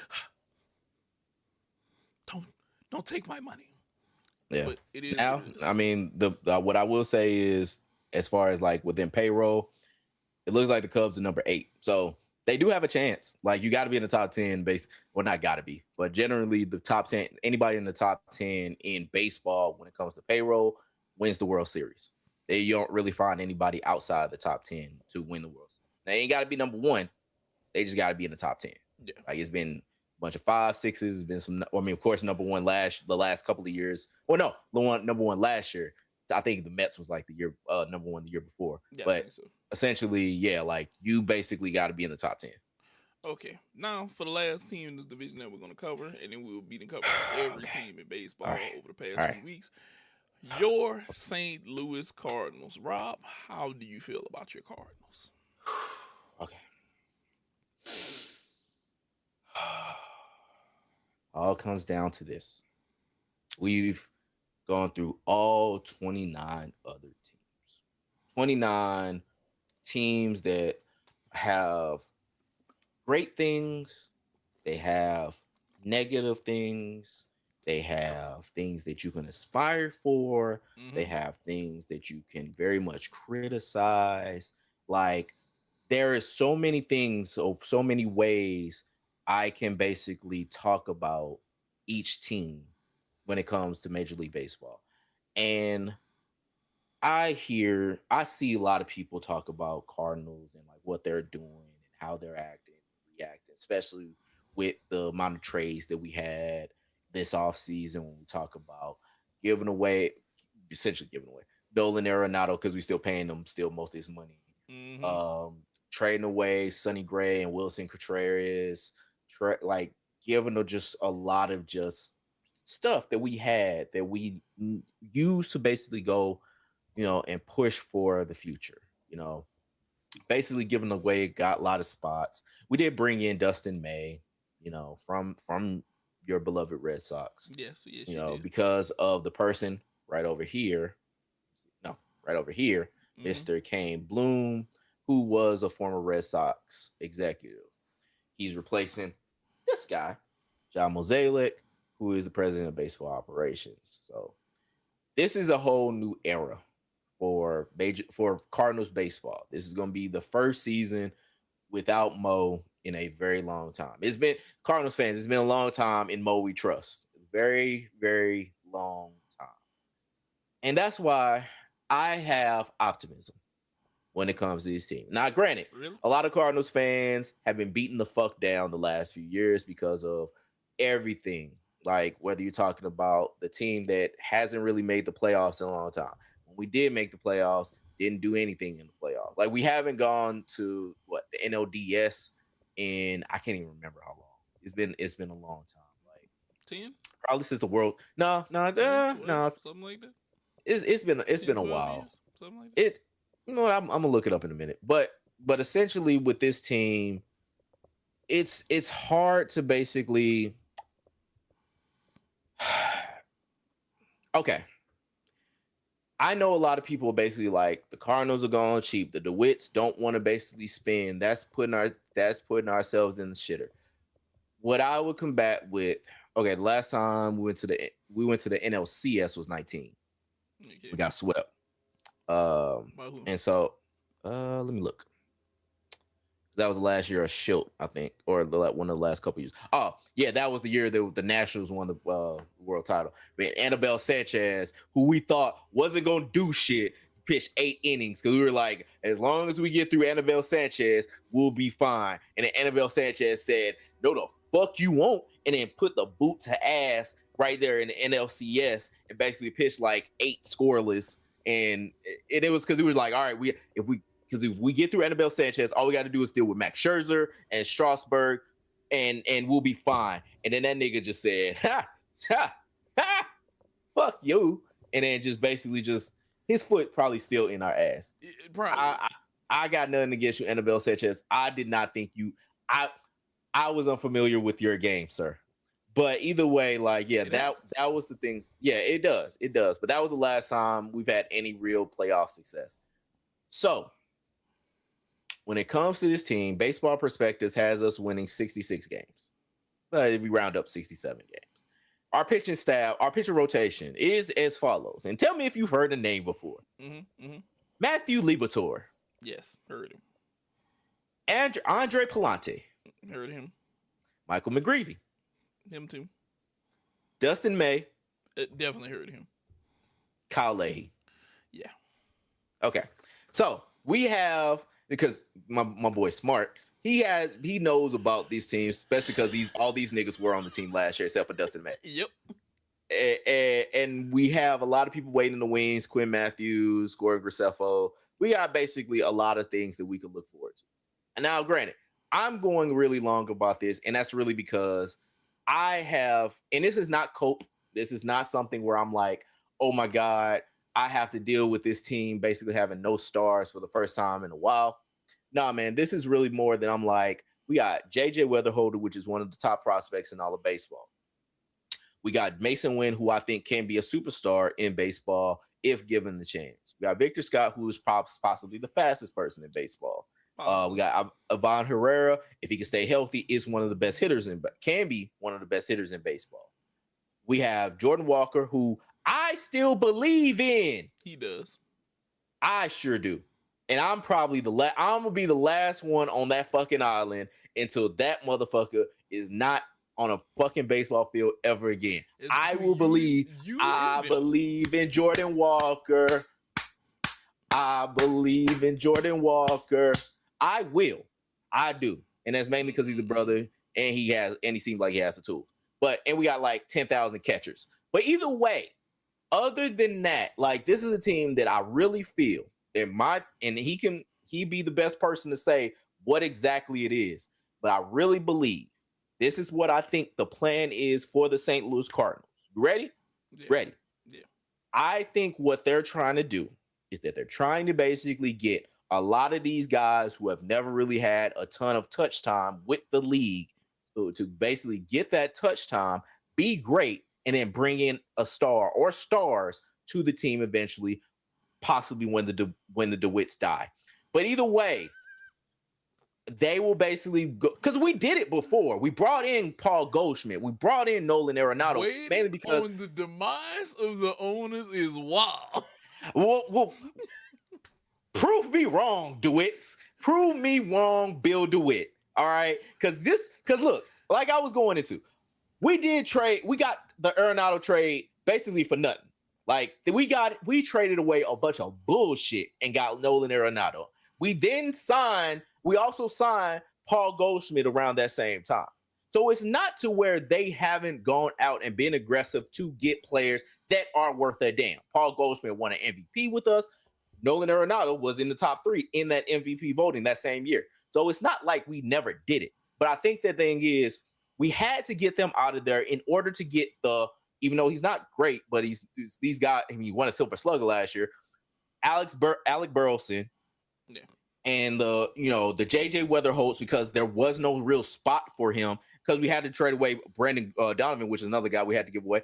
don't don't take my money. Yeah. But it is what Now, it is. I mean, the what I will say is, as far as like within payroll, it looks like the Cubs are number 8, so they do have a chance. Like you got to be in the top 10, base. Well, not got to be, but generally the top 10, anybody in the top 10 in baseball when it comes to payroll wins the World Series. They don't really find anybody outside the top 10 to win the World Series. They ain't got to be number 1. They just got to be in the top 10. Yeah. Like it's been a bunch of 5, 6s. It's been some. I mean, of course, number 1 the last couple of years. Well, no, number 1 last year. I think the Mets was like the year number 1 the year before. Yeah, I but think so. essentially, yeah, like you basically got to be in the top 10. Okay, now for the last team in this division that we're going to cover, and then we'll be covering every Okay. team in baseball All right. over the past All few right. weeks. Your St. Louis Cardinals. Rob, how do you feel about your Cardinals? Okay. All comes down to this. We've gone through all 29 other teams. 29 teams that have great things, they have negative things, they have things that you can aspire for, they have things that you can very much criticize. Like there is so many things, so many ways I can basically talk about each team when it comes to Major League Baseball. And I see a lot of people talk about Cardinals and like what they're doing and how they're acting, reacting, especially with the amount of trades that we had this offseason when we talk about giving away, essentially giving away Nolan Arenado because we're still paying them still most of his money. Mm-hmm. Trading away Sonny Gray and Wilson Contreras, like giving them just a lot of just stuff that we had that we used to basically go, and push for the future. Basically giving away got a lot of spots. We did bring in Dustin May, from your beloved Red Sox. Yes, you did. Because of the person right over here. No, right over here, Mr. Kane Bloom, who was a former Red Sox executive. He's replacing this guy, John Mozeliak, who is the president of baseball operations. So this is a whole new era for Cardinals baseball. This is going to be the first season without Mo in a very long time. It's been Cardinals fans. It's been a long time in Mo we trust. Very, very long time. And that's why I have optimism when it comes to this team. Now, granted, Really? a lot of Cardinals fans have been beaten the fuck down the last few years because of everything. Like whether you're talking about the team that hasn't really made the playoffs in a long time. When we did make the playoffs, didn't do anything in the playoffs. Like we haven't gone to the NLDS in I can't even remember how long. It's been a long time. Like 10? probably since the world. No, 12, no. something like that. It's been 10, a 12 while. years, something like that. It you know what, I'm gonna look it up in a minute. But essentially with this team, it's hard to basically okay. I know a lot of people are basically like the Cardinals are going cheap. The DeWitts don't want to basically spend. That's putting ourselves in the shitter. What I would combat with, okay, the last time we went to the NLCS was 19. Okay. We got swept. By who? And so let me look. That was last year a Schilt, I think, or one of the last couple years. Oh, yeah, that was the year that the Nationals won the world title. Man, Anibal Sanchez, who we thought wasn't going to do shit, pitched 8 innings because we were like, as long as we get through Anibal Sanchez, we'll be fine. And then Anibal Sanchez said, no, the fuck you won't, and then put the boot to ass right there in the NLCS and basically pitched like 8 scoreless. And it was because we were like, all right, because if we get through Annabelle Sanchez, all we got to do is deal with Max Scherzer and Strasburg, and we'll be fine. And then that nigga just said, ha, ha, ha, fuck you. And then just basically just his foot probably still in our ass. It probably I got nothing against you, Annabelle Sanchez. I did not think you. I was unfamiliar with your game, sir. But either way, like, yeah, that was the thing. Yeah, it does. But that was the last time we've had any real playoff success. So when it comes to this team, Baseball Perspectives has us winning 66 games. If we round up 67 games. Our pitching staff, our pitching rotation is as follows. And tell me if you've heard the name before. Matthew Liberatore. Yes, heard him. Andre Palante. Heard him. Michael McGreevy. Him too. Dustin May. Definitely heard him. Kyle Leahy. Yeah. Okay. So we have, because my boy Smart, he knows about these teams, especially because all these niggas were on the team last year, except for Dustin May. Yep. And we have a lot of people waiting in the wings. Quinn Matthews, Corey Graceffo. We got basically a lot of things that we could look forward to. And now, granted, I'm going really long about this, and that's really because I have, and this is not cope. This is not something where I'm like, oh my God, I have to deal with this team basically having no stars for the first time in a while. Nah, man, this is really more than I'm like, we got JJ Weatherholder, which is one of the top prospects in all of baseball. We got Mason Wynn, who I think can be a superstar in baseball if given the chance. We got Victor Scott, who is possibly the fastest person in baseball. We got Ivan Herrera, if he can stay healthy, is one of the best hitters can be one of the best hitters in baseball. We have Jordan Walker, who I still believe in. He does. I sure do. And I'm probably I'm gonna be the last one on that fucking island until that motherfucker is not on a fucking baseball field ever again. I will believe. I believe in Jordan Walker. I believe in Jordan Walker. I will. I do. And that's mainly because he's a brother and he seems like he has the tools. And we got like 10,000 catchers. But either way, other than that, like, this is a team that I really feel that he be the best person to say what exactly it is. But I really believe this is what I think the plan is for the St. Louis Cardinals. You ready? Yeah. Ready. Yeah. I think what they're trying to do is that they're trying to basically get a lot of these guys who have never really had a ton of touch time with the league to basically get that touch time, be great, and then bring in a star or stars to the team eventually, possibly when the DeWitts die. But either way, they will basically go, because we did it before. We brought in Paul Goldschmidt. We brought in Nolan Arenado. Mainly because the demise of the owners is wild. Well, prove me wrong, DeWitts. Prove me wrong, Bill DeWitt. All right? Because look, like I was going into, we got the Arenado trade basically for nothing. Like, we traded away a bunch of bullshit and got Nolan Arenado. We also signed Paul Goldschmidt around that same time. So it's not to where they haven't gone out and been aggressive to get players that are worth a damn. Paul Goldschmidt won an MVP with us. Nolan Arenado was in the top 3 in that MVP voting that same year. So it's not like we never did it. But I think the thing is, we had to get them out of there in order to get even though he's not great, but these guys, he won a Silver Slugger last year, Alec Burleson, yeah, and the JJ Weatherholtz, because there was no real spot for him because we had to trade away Brandon Donovan, which is another guy we had to give away.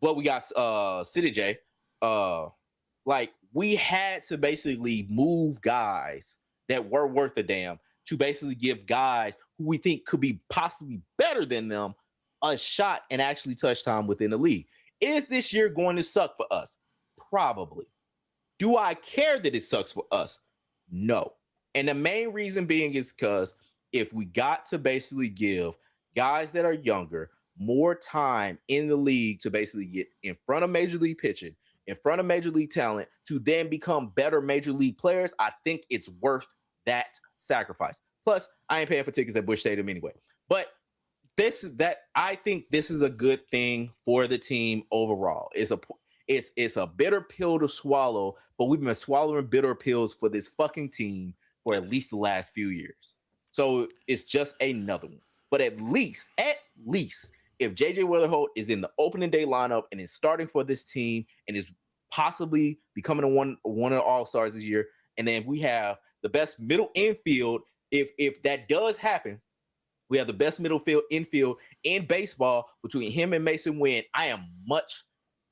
But we got City J. Like, we had to basically move guys that were worth a damn to basically give guys who we think could be possibly better than them a shot and actually touch time within the league. Is this year going to suck for us? Probably. Do I care that it sucks for us? No. And the main reason being is because if we got to basically give guys that are younger more time in the league to basically get in front of major league pitching, in front of major league talent, to then become better major league players, I think it's worth that sacrifice. Plus, I ain't paying for tickets at Busch Stadium anyway. But I think this is a good thing for the team overall. It's a bitter pill to swallow, but we've been swallowing bitter pills for this fucking team for at least the last few years. So it's just another one. But at least, if JJ Weatherholt is in the opening day lineup and is starting for this team and is possibly becoming one of the all-stars this year, and then we have the best middle infield, if that does happen, we have the best middle field infield in baseball between him and Mason Wynn. I am much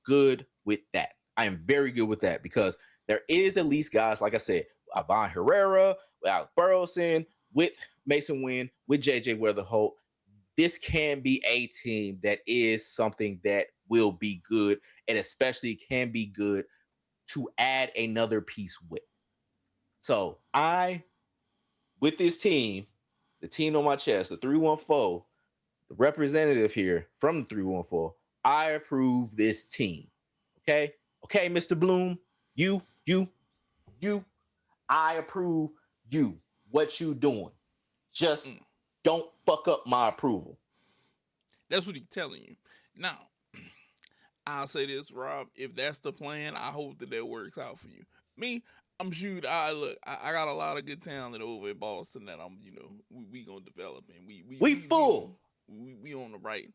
good with that. I am very good with that because there is at least guys, like I said, Ivan Herrera, with Alec Burleson, with Mason Wynn, with JJ Weatherholt. This can be a team that is something that will be good and especially can be good to add another piece with. So with this team, the team on my chest, the 314, the representative here from the 314, I approve this team. Okay, Mr. Bloom, you, I approve you. What you doing? Just don't fuck up my approval. That's what he's telling you. Now, I'll say this, Rob. If that's the plan, I hope that works out for you. Me, I'm sure. I got a lot of good talent over in Boston that we gonna develop, and we full. We on the right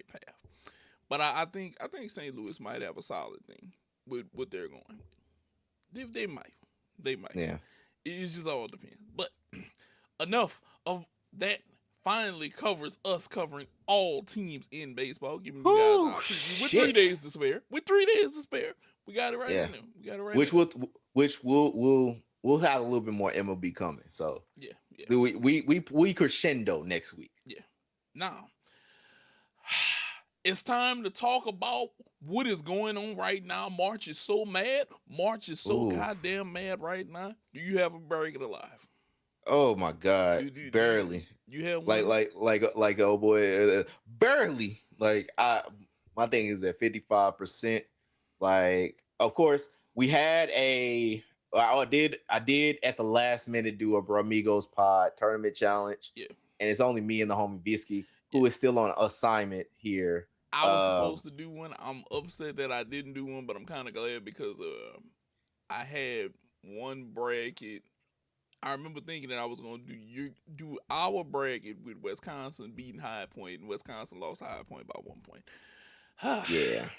path. But I think St. Louis might have a solid thing with what they're going. They might. Yeah. It just all depends. But enough of that. Finally covers us covering all teams in baseball, giving you guys options. With 3 days to spare. We got it right now. We got it right. Which we'll have a little bit more MLB coming. So yeah. We crescendo next week. Yeah. Now it's time to talk about what is going on right now. March is so mad. March is so goddamn mad right now. Do you have a bracket alive? Oh my God! Barely. You have one? like oh boy, barely. Like my thing is at 55%. Like, of course, we had I did at the last minute do a Bramigos pod tournament challenge. Yeah, and it's only me and the homie Visky who is still on assignment here. I was supposed to do one. I'm upset that I didn't do one, but I'm kind of glad because I had one bracket. I remember thinking that I was going to do our bracket with Wisconsin beating High Point, and Wisconsin lost High Point by 1 point. Yeah.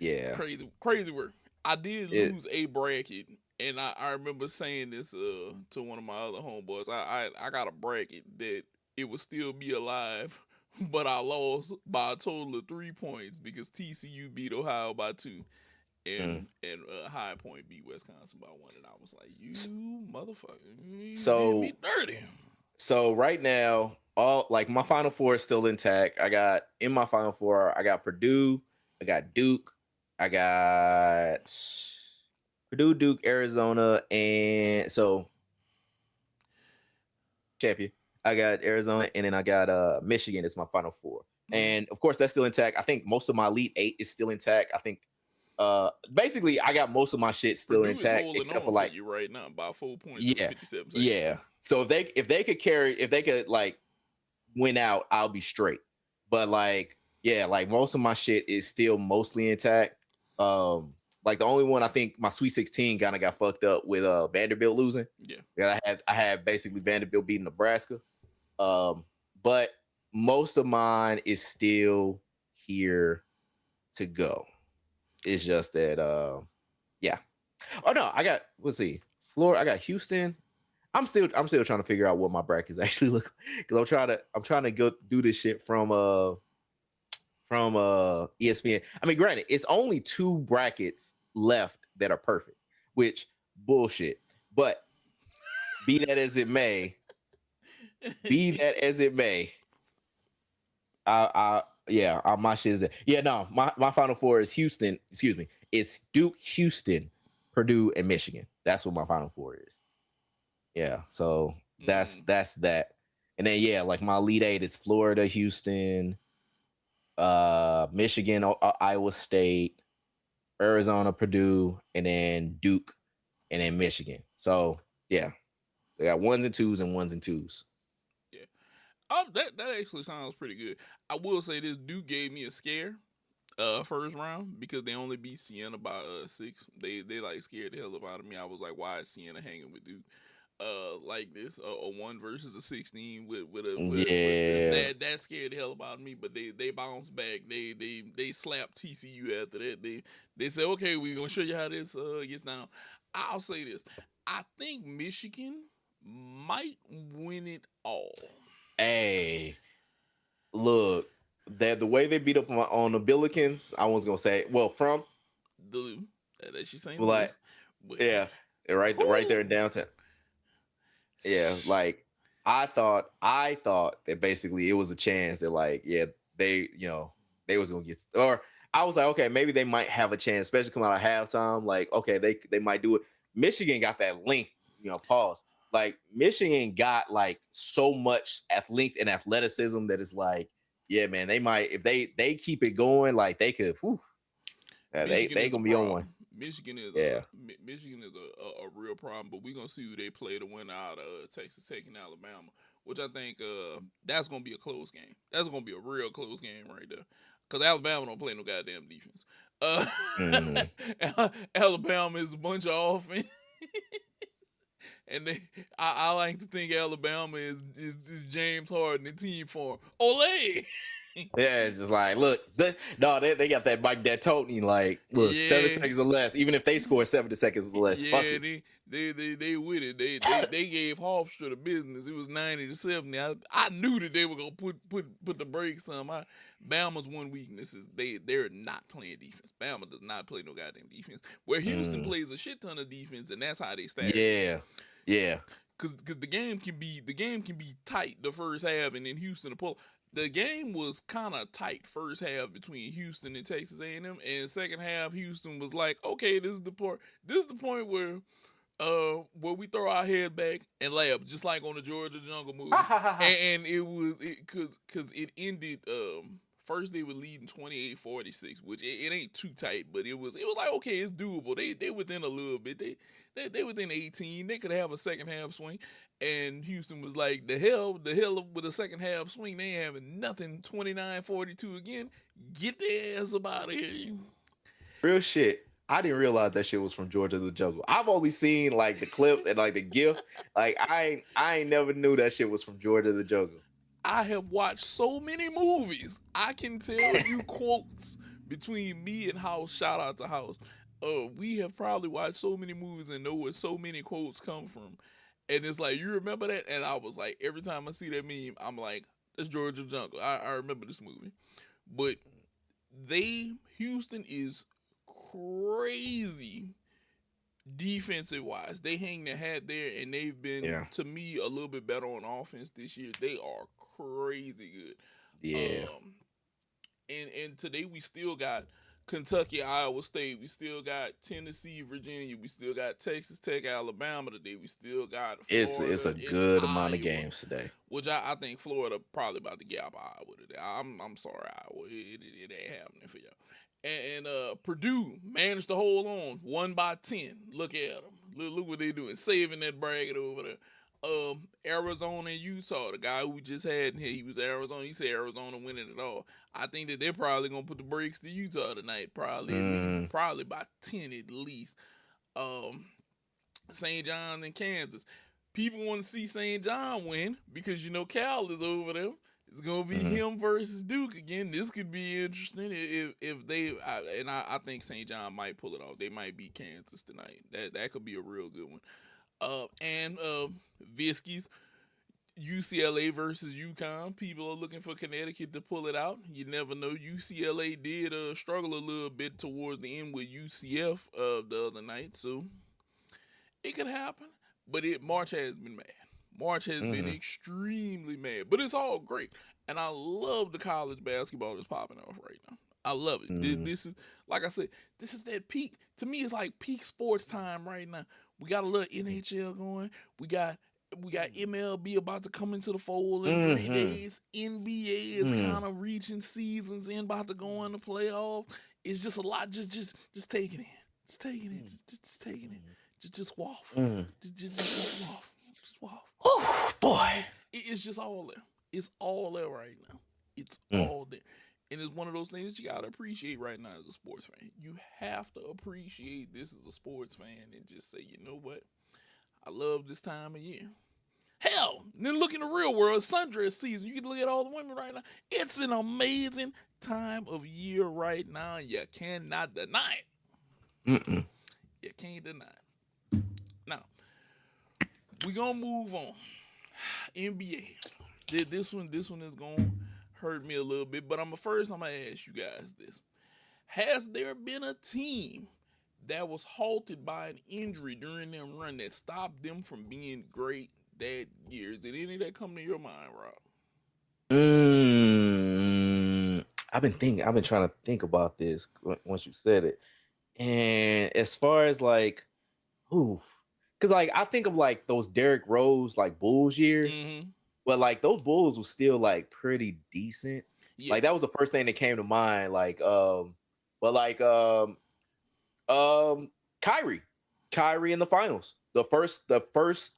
It's crazy work. I did lose a bracket, and I remember saying this to one of my other homeboys. I got a bracket that it would still be alive, but I lost by a total of 3 points because TCU beat Ohio by 2. And High Point beat Wisconsin by 1, and I was like, "You motherfucker, you made me dirty." So right now, all like my Final Four is still intact. In my Final Four, I got Purdue, I got Duke, I got Purdue, Duke, Arizona, and so champion. I got Arizona, and then I got Michigan as my Final Four, and of course that's still intact. I think most of my Elite Eight is still intact. I think. Basically, I got most of my shit still Purdue intact, except for like you right now by 4 points. Yeah, 57 seconds. Yeah. So if they could like win out, I'll be straight. But like, yeah, like most of my shit is still mostly intact. Like the only one I think my Sweet 16 kind of got fucked up with Vanderbilt losing. Yeah. I had basically Vanderbilt beating Nebraska. But most of mine is still here to go. It's just that yeah. Oh no, Florida, I got Houston. I'm still trying to figure out what my brackets actually look like because I'm trying to go do this shit from ESPN. I mean, granted, it's only 2 brackets left that are perfect, which bullshit. But be that as it may, my shit is there. Yeah, no, my Final Four is Houston. Excuse me, it's Duke, Houston, Purdue, and Michigan. That's what my Final Four is. Yeah, so that's that. And then like my Elite Eight is Florida, Houston, Michigan, Iowa State, Arizona, Purdue, and then Duke, and then Michigan. So yeah, they got 1s and 2s and 1s and 2s. That actually sounds pretty good. I will say this: Duke gave me a scare first round because they only beat Siena by 6. They like scared the hell out of me. I was like, why is Siena hanging with Duke? Like this, a 1 versus a 16 with Yeah. that scared the hell about me. But they bounced back. They slapped TCU after that. They said, okay, we're gonna show you how this gets down. I'll say this. I think Michigan might win it all. Hey, look, the way they beat up on the Billikens, I was gonna say, well, from The that she's St. like, Louis, but yeah, right there in whoo, downtown. Yeah, like I thought that basically it was a chance that like, yeah, they was gonna get, or I was like, okay, maybe they might have a chance, especially coming out of halftime. Like, okay, they might do it. Michigan got that length, pause. Like Michigan got like so much length and athleticism that it's like, yeah, man, they might if they keep it going, like they could, whew, Michigan they is a gonna be on one. problem. Yeah. Michigan is a real problem, but we're gonna see who they play to win out of Texas Tech and Alabama, which I think that's gonna be a close game. That's gonna be a real close game right there, because Alabama don't play no goddamn defense. Mm. Alabama is a bunch of offense. And I like to think Alabama is James Harden in team form. Ole. Yeah, it's just like, look, no, they got that Mike D'Antoni, like, look, 7 seconds or less. Even if they score 70 seconds or less, fuck Yeah, it. they with it. They gave Hofstra the business. It was 90-70. I knew that they were gonna put the brakes on. Bama's one weakness is they're not playing defense. Bama does not play no goddamn defense. Where Houston plays a shit ton of defense, and that's how they stack. Yeah. Cause the game can be tight the first half, and then Houston to pull. The game was kind of tight first half between Houston and Texas A&M, and second half Houston was like, okay, this is the point where we throw our head back and laugh, just like on the Georgia Jungle movie. And it was because it ended. First they were leading 28-46, which it ain't too tight, but it was like, okay, it's doable. They within a little bit. They within 18. They could have a second half swing. And Houston was like, the hell with a second half swing. They ain't having nothing. 29-42 again. Get their ass up out of here. Real shit. I didn't realize that shit was from Georgia the Jungle. I've only seen like the clips and like the gif. Like I ain't never knew that shit was from Georgia the Jungle. I have watched so many movies. I can tell you quotes between me and House. Shout out to House. We have probably watched so many movies and know where so many quotes come from. And it's like, you remember that? And I was like, every time I see that meme, I'm like, that's Georgia Jungle. I remember this movie. But Houston is crazy defensive wise. They hang their hat there, and they've been, to me, a little bit better on offense this year. They are crazy good. Yeah. And today we still got Kentucky, Iowa State. We still got Tennessee, Virginia. We still got Texas Tech, Alabama today. We still got Florida. It's a good amount of games today. Which I think Florida probably about to gap Iowa today. I'm sorry, Iowa. It ain't happening for y'all. And Purdue managed to hold on 1-10. Look at them. Look what they doing, saving that bracket over there. Arizona and Utah. The guy who just had here, he was Arizona. He said Arizona winning it all. I think that they're probably gonna put the brakes to Utah tonight. Probably by 10 at least. St. John and Kansas. People want to see St. John win because Cal is over there. It's gonna be him versus Duke again. This could be interesting if they. I think St. John might pull it off. They might beat Kansas tonight. That could be a real good one. And Viskies, UCLA versus UConn. People are looking for Connecticut to pull it out. You never know. UCLA did struggle a little bit towards the end with UCF the other night, so it could happen. But March has been mad. March has been extremely mad, but it's all great. And I love the college basketball that's popping off right now. I love it. This is, like I said, this is that peak. To me, it's like peak sports time right now. We got a little NHL going. We got MLB about to come into the fold in 3 days. NBA is kind of reaching seasons and about to go in the playoff. It's just a lot. Just take it in. Just take it in. Just take it in. Just waft. Just waft. Oh boy, it's just all there. It's all there right now. It's all there. And it's one of those things that you gotta appreciate right now as a sports fan. You have to appreciate this as a sports fan and just say, you know what? I love this time of year. Hell, then look in the real world, sundress season. You can look at all the women right now. It's an amazing time of year right now. You cannot deny it. Mm-mm. You can't deny it. Now, we're gonna move on. NBA. This one is gonna hurt me a little bit, but I'm gonna ask you guys this. Has there been a team that was halted by an injury during their run that stopped them from being great that year? Did any of that come to your mind, Rob? I've been trying to think about this once you said it. And as far as like, ooh, because like I think of like those Derrick Rose like Bulls years, Mm-hmm. but like those Bulls was still like pretty decent. Yeah. Like that was the first thing that came to mind. But like Kyrie, Kyrie in the finals, the first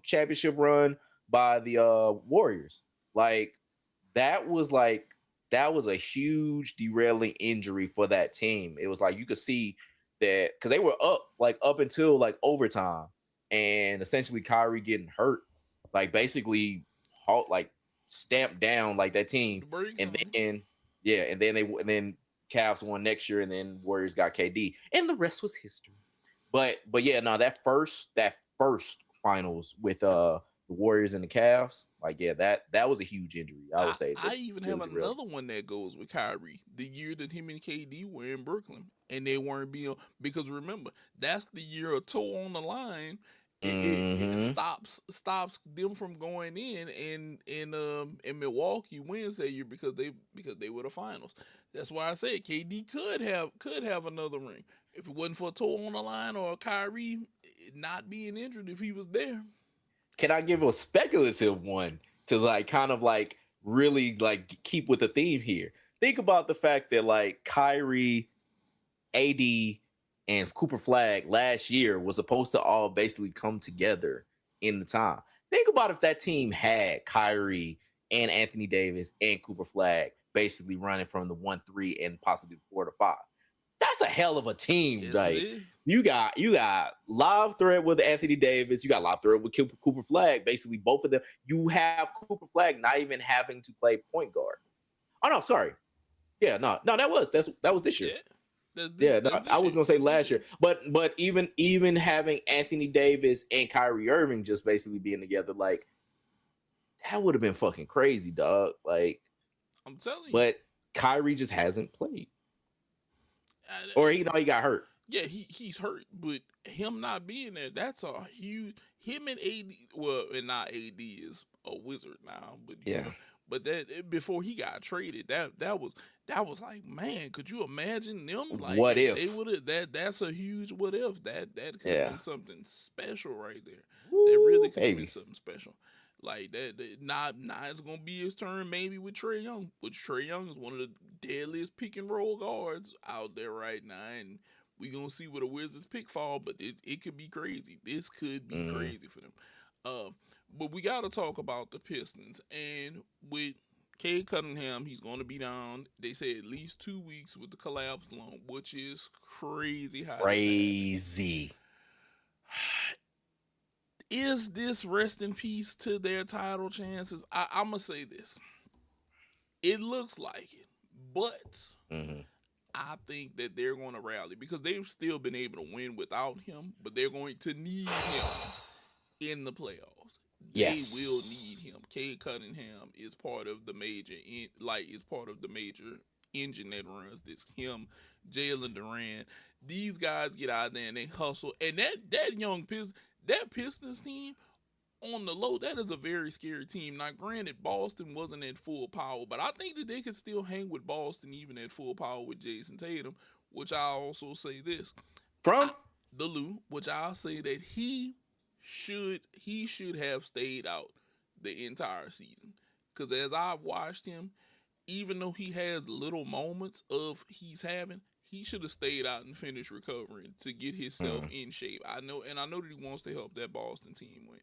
championship run by the Warriors. That was like that was a huge derailing injury for that team. It was like you could see that because they were up until like overtime, and essentially Kyrie getting hurt, like basically like stamped down like that team. And then and then Cavs won next year, and then Warriors got KD, and the rest was history. But yeah, no, that first finals with the Warriors and the Cavs, like yeah, that was a huge injury. I would say. I even have another one that goes with Kyrie. The year that him and KD were in Brooklyn and they weren't being, because remember that's the year a toe on the line. It stops them from going in Milwaukee wins that year because they were the finals. That's why I said KD could have another ring if it wasn't for a toe on the line or Kyrie not being injured if he was there. Can I give a speculative one to like kind of like really like keep with the theme here? Think about the fact that like Kyrie, AD, and Cooper Flag last year was supposed to all basically come together in the time. Think about if that team had Kyrie and Anthony Davis and Cooper Flag basically running from the 1-3 and possibly the 4-5. That's a hell of a team. Yes, like it is. you got lob threat with Anthony Davis, you got lob threat with Cooper Flag. Basically, both of them. You have Cooper Flag not even having to play point guard. Oh no, sorry. Yeah, no, that was this year. Yeah. I was gonna say last year, but even having Anthony Davis and Kyrie Irving just basically being together, like that would have been fucking crazy, dog. Like, I'm telling you. But Kyrie just hasn't played, or he got hurt. Yeah, he's hurt, but him not being there, that's a huge. Him and AD, well, and not AD is a wizard now, but yeah. But that before he got traded, that was like, man, could you imagine them? Like, what if they would have? That's a huge what if. That could have been something special right there. Woo, that really could have been something special. Like that, not it's gonna be his turn maybe with Trae Young, which Trae Young is one of the deadliest pick and roll guards out there right now, and we gonna see where the Wizards pick fall, but it could be crazy. This could be crazy for them. But we got to talk about the Pistons. And with Cade Cunningham, he's going to be down, they say, at least 2 weeks with the collapsed lung, which is crazy. Crazy. Is this rest in peace to their title chances? I'm going to say this. It looks like it, but I think that they're going to rally because they've still been able to win without him, but they're going to need him in the playoffs. Yes. They will need him. Cade Cunningham is part of the major engine that runs this. Him, Jalen Duran. These guys get out there and they hustle. And that Pistons team on the low, that is a very scary team. Now, granted, Boston wasn't at full power, but I think that they could still hang with Boston even at full power with Jason Tatum, which I also say this. From the Lou, which I'll say that he should have stayed out the entire season. Because as I've watched him, even though he has little moments of he's having, he should have stayed out and finished recovering to get himself in shape. I know that he wants to help that Boston team win.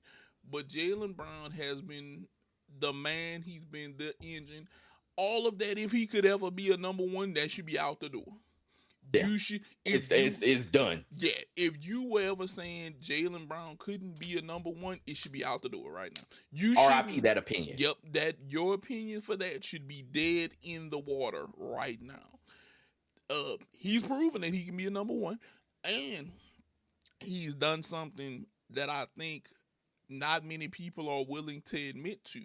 But Jaylen Brown has been the man. He's been the engine. all of that, if he could ever be a number one, that should be out the door. Yeah, You should, it's if you, it's done. yeah, if you were ever saying Jaylen Brown couldn't be a number one, it should be out the door right now. You R.I.P. shouldn't. that opinion. Yep, that your opinion for that should be dead in the water right now. He's proven that he can be a number one, and he's done something that I think not many people are willing to admit to.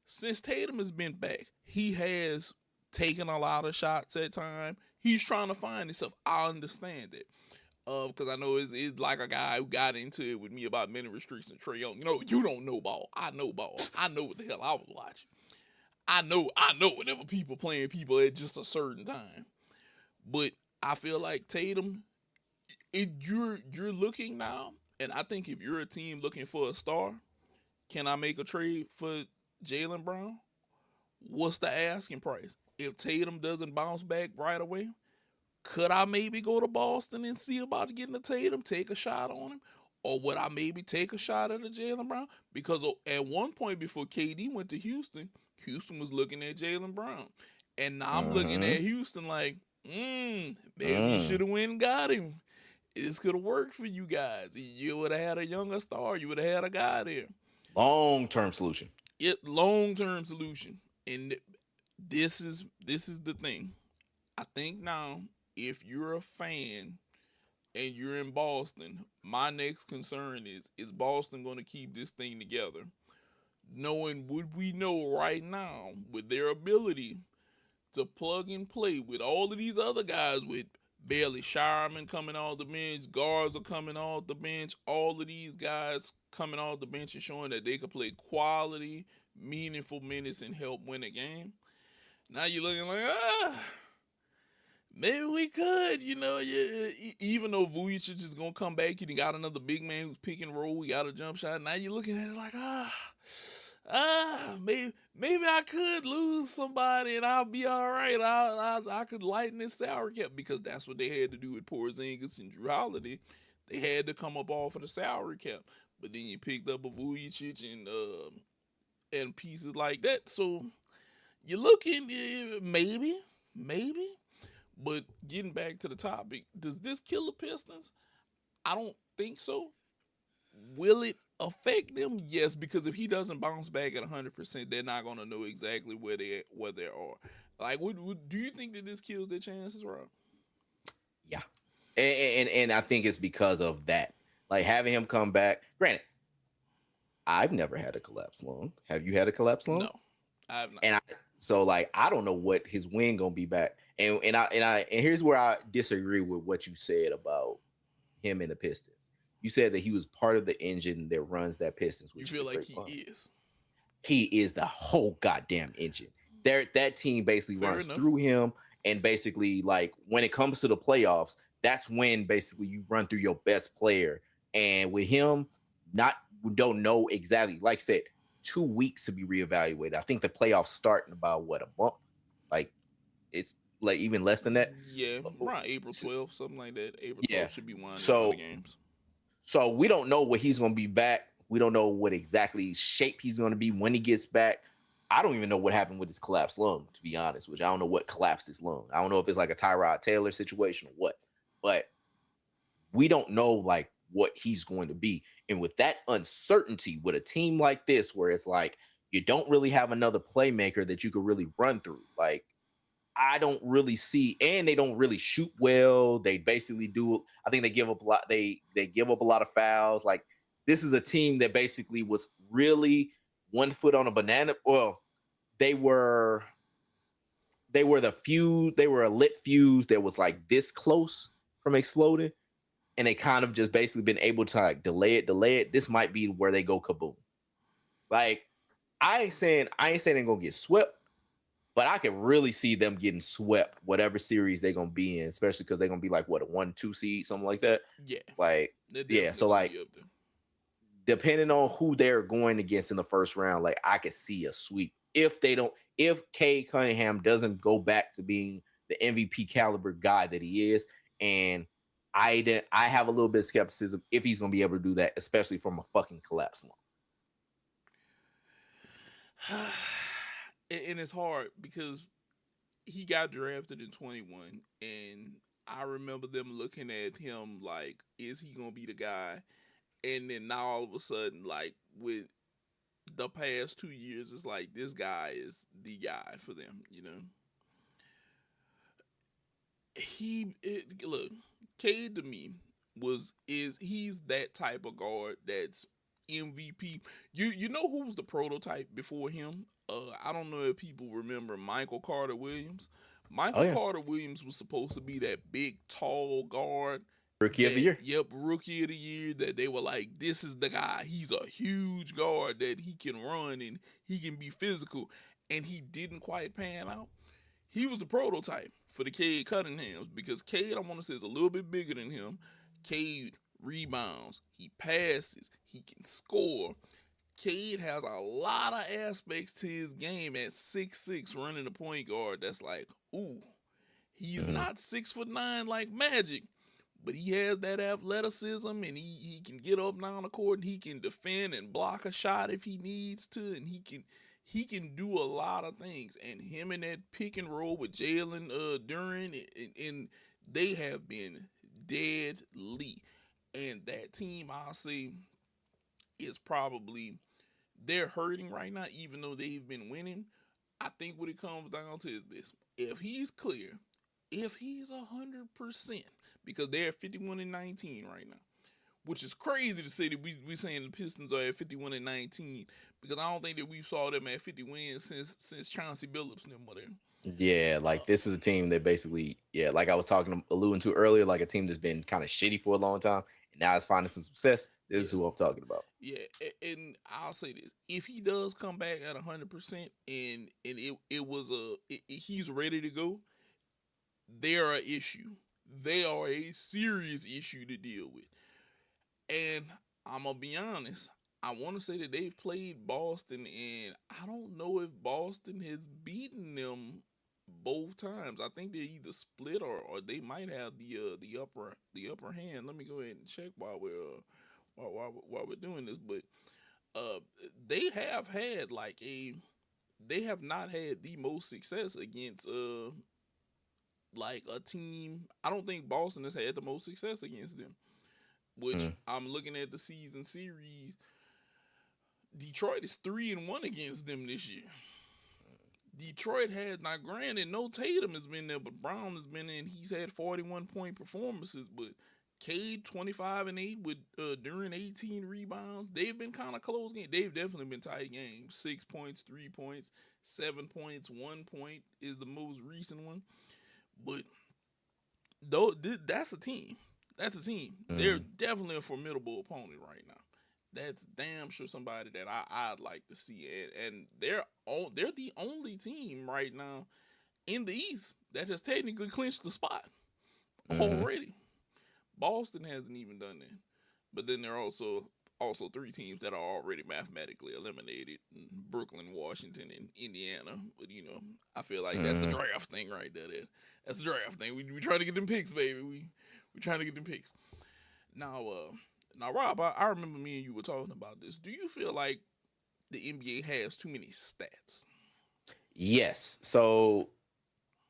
Since Tatum has been back, he has taken a lot of shots at time. He's trying to find himself. I understand it. Because I know it's like a guy who got into it with me about minute restrictions. Trae Young, you don't know ball. I know ball. I know what the hell I was watching. I know whenever people playing people at just a certain time. But I feel like Tatum, you're looking now, and I think if you're a team looking for a star, can I make a trade for Jaylen Brown? What's the asking price? If Tatum doesn't bounce back right away, could I maybe go to Boston and see about getting a Tatum, take a shot on him? Or would I maybe take a shot at a Jaylen Brown? Because at one point before KD went to Houston, Houston was looking at Jaylen Brown. And now I'm looking at Houston like, maybe you should have went and got him. This could have worked for you guys. You would have had a younger star. You would have had a guy there. Long-term solution. Long-term solution. And this is the thing. I think now, if you're a fan and you're in Boston, my next concern is Boston going to keep this thing together? Knowing what we know right now with their ability to plug and play with all of these other guys, with Bailey Shireman coming off the bench, guards are coming off the bench, all of these guys coming off the bench and showing that they can play quality, meaningful minutes and help win a game. Now you're looking like, maybe we could, even though Vujicic is going to come back, you got another big man who's pick and roll, we got a jump shot. Now you're looking at it like, maybe I could lose somebody and I'll be all right. I could lighten this salary cap, because that's what they had to do with Porzingis and Drew Holiday. They had to come up off of the salary cap. But then you picked up a Vujicic and pieces like that. So you're looking, maybe. But getting back to the topic, does this kill the Pistons? I don't think so. Will it affect them? Yes, because if he doesn't bounce back at 100%, they're not going to know exactly where they are. Like, do you think that this kills their chances, Rob? Yeah, and I think it's because of that. Like, having him come back. Granted, I've never had a collapse lung. Have you had a collapse lung? No, I have not. And so I don't know what his wing gonna be back. And here's where I disagree with what you said about him and the Pistons. You said that he was part of the engine that runs that Pistons. You feel like he is? He is the whole goddamn engine. That team basically runs through him, and basically, like, when it comes to the playoffs, that's when basically you run through your best player. And with him, we don't know exactly. Like I said, 2 weeks to be reevaluated. I think the playoffs start in about a month. Like, it's like even less than that. Yeah, around April 12th, something like that. April 12th should be one of the games. So we don't know what he's going to be back. We don't know what exactly shape he's going to be when he gets back. I don't even know what happened with his collapsed lung, to be honest with you. I don't know what collapsed his lung. I don't know if it's like a Tyrod Taylor situation or what. But we don't know, like, what he's going to be. And with that uncertainty, with a team like this, where it's like you don't really have another playmaker that you could really run through. Like, I don't really see, and they don't really shoot well. They basically do. I think they give up a lot. They give up a lot of fouls. Like, this is a team that basically was really 1 foot on a banana. Well, they were the fuse. They were a lit fuse that was like this close from exploding, and they kind of just basically been able to, like, delay it. This might be where they go kaboom. Like, I ain't saying they're gonna get swept, but I can really see them getting swept, whatever series they're gonna be in, especially because they're gonna be like, what, a 1-2 seed, something like that. Yeah. Like, yeah. So, like, depending on who they're going against in the first round, like, I could see a sweep if Cade Cunningham doesn't go back to being the MVP caliber guy that he is. And I have a little bit of skepticism if he's gonna be able to do that, especially from a fucking collapse lung. and it's hard because he got drafted in 21, and I remember them looking at him like, is he gonna be the guy? And then now all of a sudden, like with the past 2 years, it's like this guy is the guy for them. Look, Cade to me he's that type of guard that's MVP. You know who was the prototype before him? I don't know if people remember Michael Carter Williams. Oh Michael yeah, Carter Williams was supposed to be that big, tall guard. rookie of the That year. yep, rookie of the year. That they were like, this is the guy. He's a huge guard that he can run and he can be physical, and he didn't quite pan out. He was the prototype for the Cade Cunninghams because Cade, I want to say, is a little bit bigger than him. Cade rebounds, he passes, he can score. Cade has a lot of aspects to his game at 6'6", running the point guard. That's like, ooh, he's Mhm. not 6'9" like Magic, but he has that athleticism, and he can get up down the court, and he can defend and block a shot if he needs to, and he can do a lot of things. And him in that pick and roll with Jalen Duran, and they have been deadly. And that team, I'll say, is probably they're hurting right now, even though they've been winning. I think what it comes down to is this: if he's clear, if he's 100%, because they're at 51-19 right now, which is crazy to say that we saying the Pistons are at 51-19 because I don't think that we saw them at 50 wins since Chauncey Billups and them were there. Yeah, like this is a team that basically, yeah, like I was talking alluding to earlier, like a team that's been kind of shitty for a long time, and now it's finding some success. This is Yeah, who I'm talking about. yeah, and I'll say this: if he does come back at 100% and he's ready to go, they're an issue. They are a serious issue to deal with. And I'm gonna be honest. I want to say that they've played Boston, and I don't know if Boston has beaten them both times. I think they either split or they might have the upper hand. Let me go ahead and check while we're doing this. But uh, they have had they have not had the most success against like a team. I don't think Boston has had the most success against them. Which Mm. I'm looking at the season series. Detroit is 3-1 against them this year. Detroit has, now granted, no Tatum has been there, but Brown has been in. He's had 41-point performances, but Cade 25-8 with during 18 rebounds. They've been kind of close games. They've definitely been tight games. 6 points, 3 points, 7 points, 1 point is the most recent one. But though that's a team. That's a team. They're Mm. definitely a formidable opponent right now. That's damn sure somebody that I'd like to see. And they're the only team right now in the East that has technically clinched the spot Hmm. already. Boston hasn't even done that. But then there are also three teams that are already mathematically eliminated: Brooklyn, Washington, and Indiana. But I feel like that's the Hmm. draft thing right there. That's the draft thing. We trying to get them picks, baby. We trying to get them picks. Now, Rob, I remember me and you were talking about this. Do you feel like the NBA has too many stats? Yes. So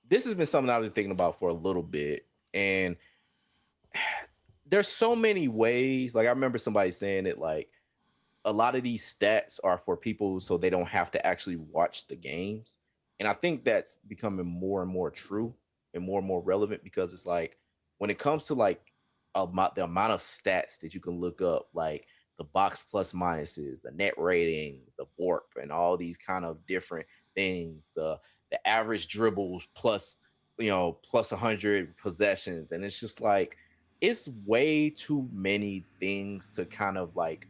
this has been something I've been thinking about for a little bit, and there's so many ways. Like I remember somebody saying it, like a lot of these stats are for people so they don't have to actually watch the games. And I think that's becoming more and more true and more relevant because it's like when it comes to like the amount of stats that you can look up, like the box plus minuses, the net ratings, the warp, and all these kind of different things, the average dribbles plus plus 100 possessions, and it's just like it's way too many things to kind of like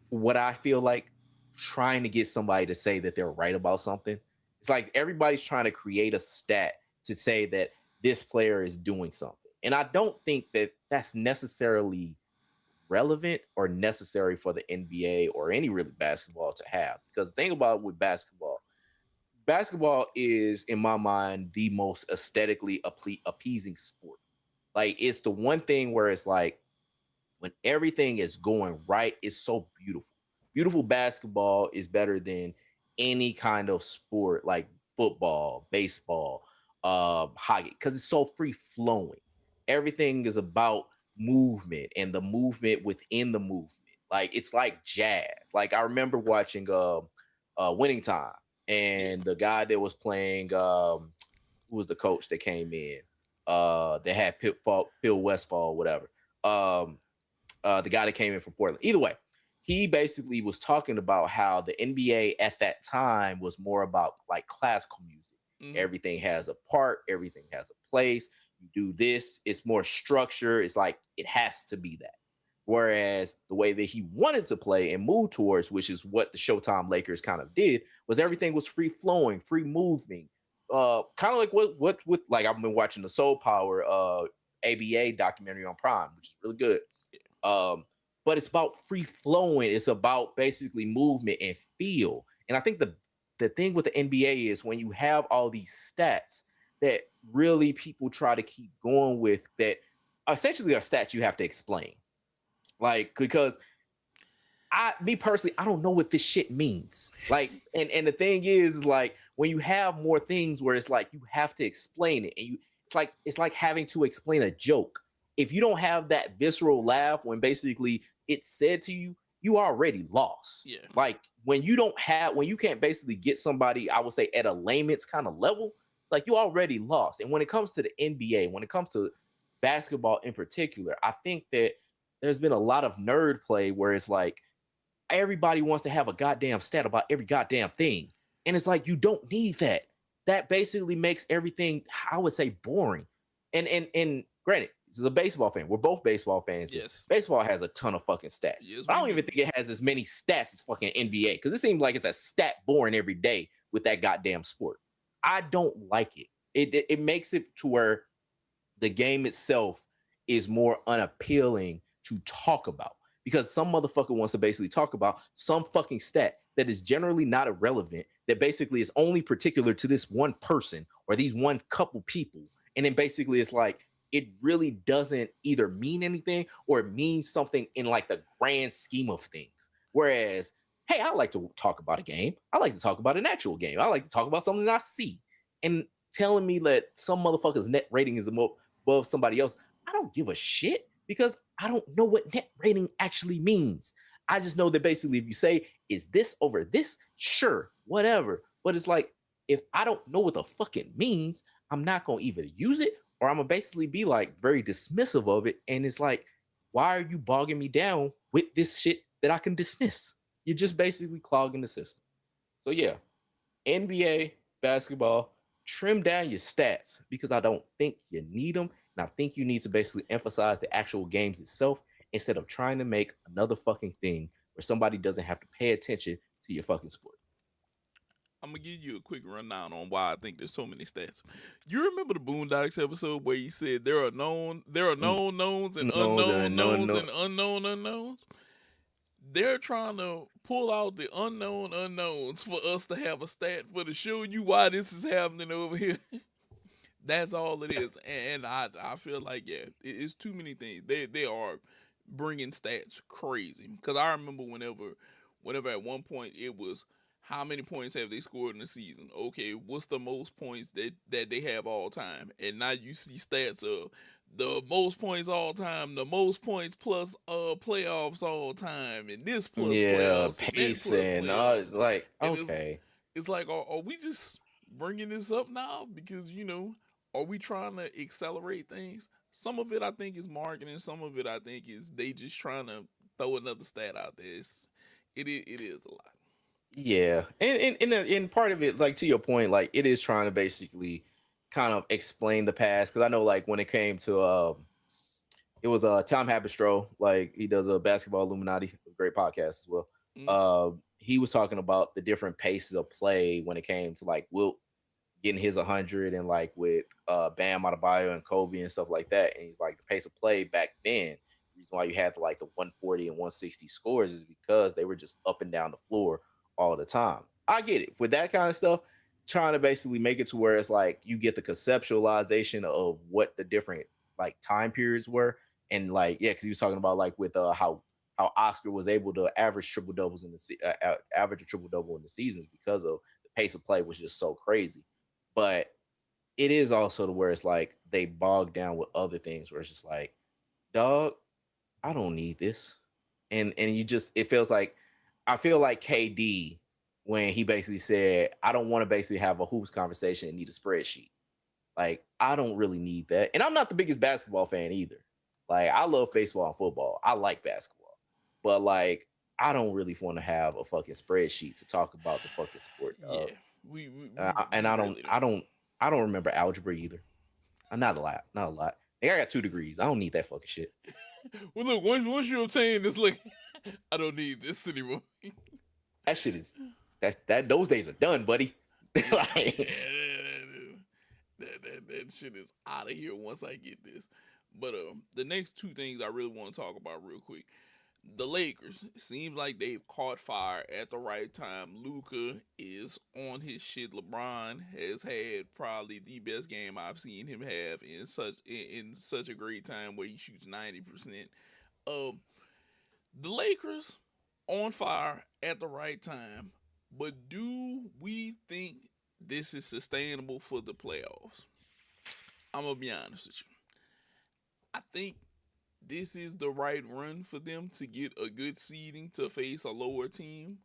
what I feel like trying to get somebody to say that they're right about something. It's like everybody's trying to create a stat to say that this player is doing something. And I don't think that that's necessarily relevant or necessary for the NBA or any really basketball to have. Because think about it with basketball is, in my mind, the most aesthetically appeasing sport. Like, it's the one thing where it's like, when everything is going right, it's so beautiful. Beautiful basketball is better than any kind of sport like football, baseball, hockey, because it's so free flowing. Everything is about movement and the movement within the movement. Like it's like jazz. Like I remember watching Winning Time, Yeah. and the guy that was playing who was the coach that came in? They had Phil Westfall, whatever. Um, the guy that came in from Portland. Either way, he basically was talking about how the NBA at that time was more about like classical music. Mm-hmm. Everything has a part, everything has a place. You do this, it's more structure. It's like it has to be that. Whereas the way that he wanted to play and move towards, which is what the Showtime Lakers kind of did, was everything was free flowing, free moving. Kind of like what with like I've been watching the Soul Power ABA documentary on Prime, which is really good. Um, but it's about free flowing. It's about basically movement and feel. And I think the thing with the NBA is when you have all these stats that really people try to keep going with that essentially are stats you have to explain. Like because me personally, I don't know what this shit means. Like, and the thing is like when you have more things where it's like you have to explain it, and it's like having to explain a joke. If you don't have that visceral laugh when basically it's said to you, you already lost. Yeah. Like when you can't basically get somebody, I would say at a layman's kind of level, it's like you already lost. And when it comes to the NBA, when it comes to basketball in particular, I think that there's been a lot of nerd play where it's like everybody wants to have a goddamn stat about every goddamn thing. And it's like you don't need that. That basically makes everything, I would say, boring. And granted, this is a baseball fan. We're both baseball fans here. Yes. Baseball has a ton of fucking stats. Yes, But I we don't do. even think it has as many stats as fucking NBA because it seems like it's a stat born every day with that goddamn sport. I don't like it. It makes it to where the game itself is more unappealing to talk about because some motherfucker wants to basically talk about some fucking stat that is generally not irrelevant, that basically is only particular to this one person or these one couple people. And then basically it's like, it really doesn't either mean anything or it means something in like the grand scheme of things. Whereas, hey, I like to talk about a game. I like to talk about an actual game. I like to talk about something that I see. And telling me that some motherfucker's net rating is above somebody else, I don't give a shit because I don't know what net rating actually means. I just know that basically if you say, is this over this? Sure, whatever. But it's like, if I don't know what the fuck it means, I'm not going to either use it or I'm going to basically be like very dismissive of it. And it's like, why are you bogging me down with this shit that I can dismiss? You're just basically clogging the system. So yeah, NBA basketball, trim down your stats because I don't think you need them. And I think you need to basically emphasize the actual games itself instead of trying to make another fucking thing where somebody doesn't have to pay attention to your fucking sport. I'm gonna give you a quick rundown on why I think there's so many stats. You remember the Boondocks episode where he said there are known knowns and unknown knowns and unknown unknowns? They're trying to pull out the unknown unknowns for us to have a stat for to show you why this is happening over here. That's all it is, and I feel like it's too many things. They are bringing stats crazy because I remember whenever at one point it was how many points have they scored in the season? Okay, what's the most points that they have all time? And now you see stats of the most points all time, the most points plus playoffs all time, and this plus Yeah, playoffs and that pace plus and it's playoffs. like, And okay. it's like, are we just bringing this up now because are we trying to accelerate things? Some of it I think is marketing. Some of it I think is they just trying to throw another stat out there. It is a lot. Yeah, and part of it, like to your point, like it is trying to basically kind of explain the past because I know like when it came to it was Tom Haberstroh, like he does a basketball Illuminati, a great podcast as well. Mm, He was talking about the different paces of play when it came to like Wilt getting his 100 and like with Bam Adebayo and Kobe and stuff like that. And he's like the pace of play back then. The reason why you had like the 140 and 160 scores is because they were just up and down the floor all the time. I get it with that kind of stuff. Trying to basically make it to where it's like you get the conceptualization of what the different like time periods were, and like yeah, because he was talking about like with how how Oscar was able to average triple doubles in average a triple double in the seasons because of the pace of play was just so crazy. But it is also to where it's like they bog down with other things where it's just like, dog, I don't need this. And you just it feels like I feel like KD when he basically said, I don't want to basically have a hoops conversation and need a spreadsheet. Like, I don't really need that. And I'm not the biggest basketball fan either. Like, I love baseball and football. I like basketball. But like, I don't really want to have a fucking spreadsheet to talk about the fucking sport, dog. Yeah, we we, And we really don't. I don't remember algebra either. Not a lot, not a lot. Hey, I got 2 degrees. I don't need that fucking shit. Well, look, once you obtain this, look, I don't need this anymore. That shit is that those days are done, buddy. Like, That shit is out of here once I get this. But the next two things I really want to talk about real quick. The Lakers, it seems like they've caught fire at the right time. Luka is on his shit. LeBron has had probably the best game I've seen him have in such a great time where he shoots 90%. Um, the Lakers on fire at the right time, but do we think this is sustainable for the playoffs? I'm gonna be honest with you. I think this is the right run for them to get a good seeding to face a lower team.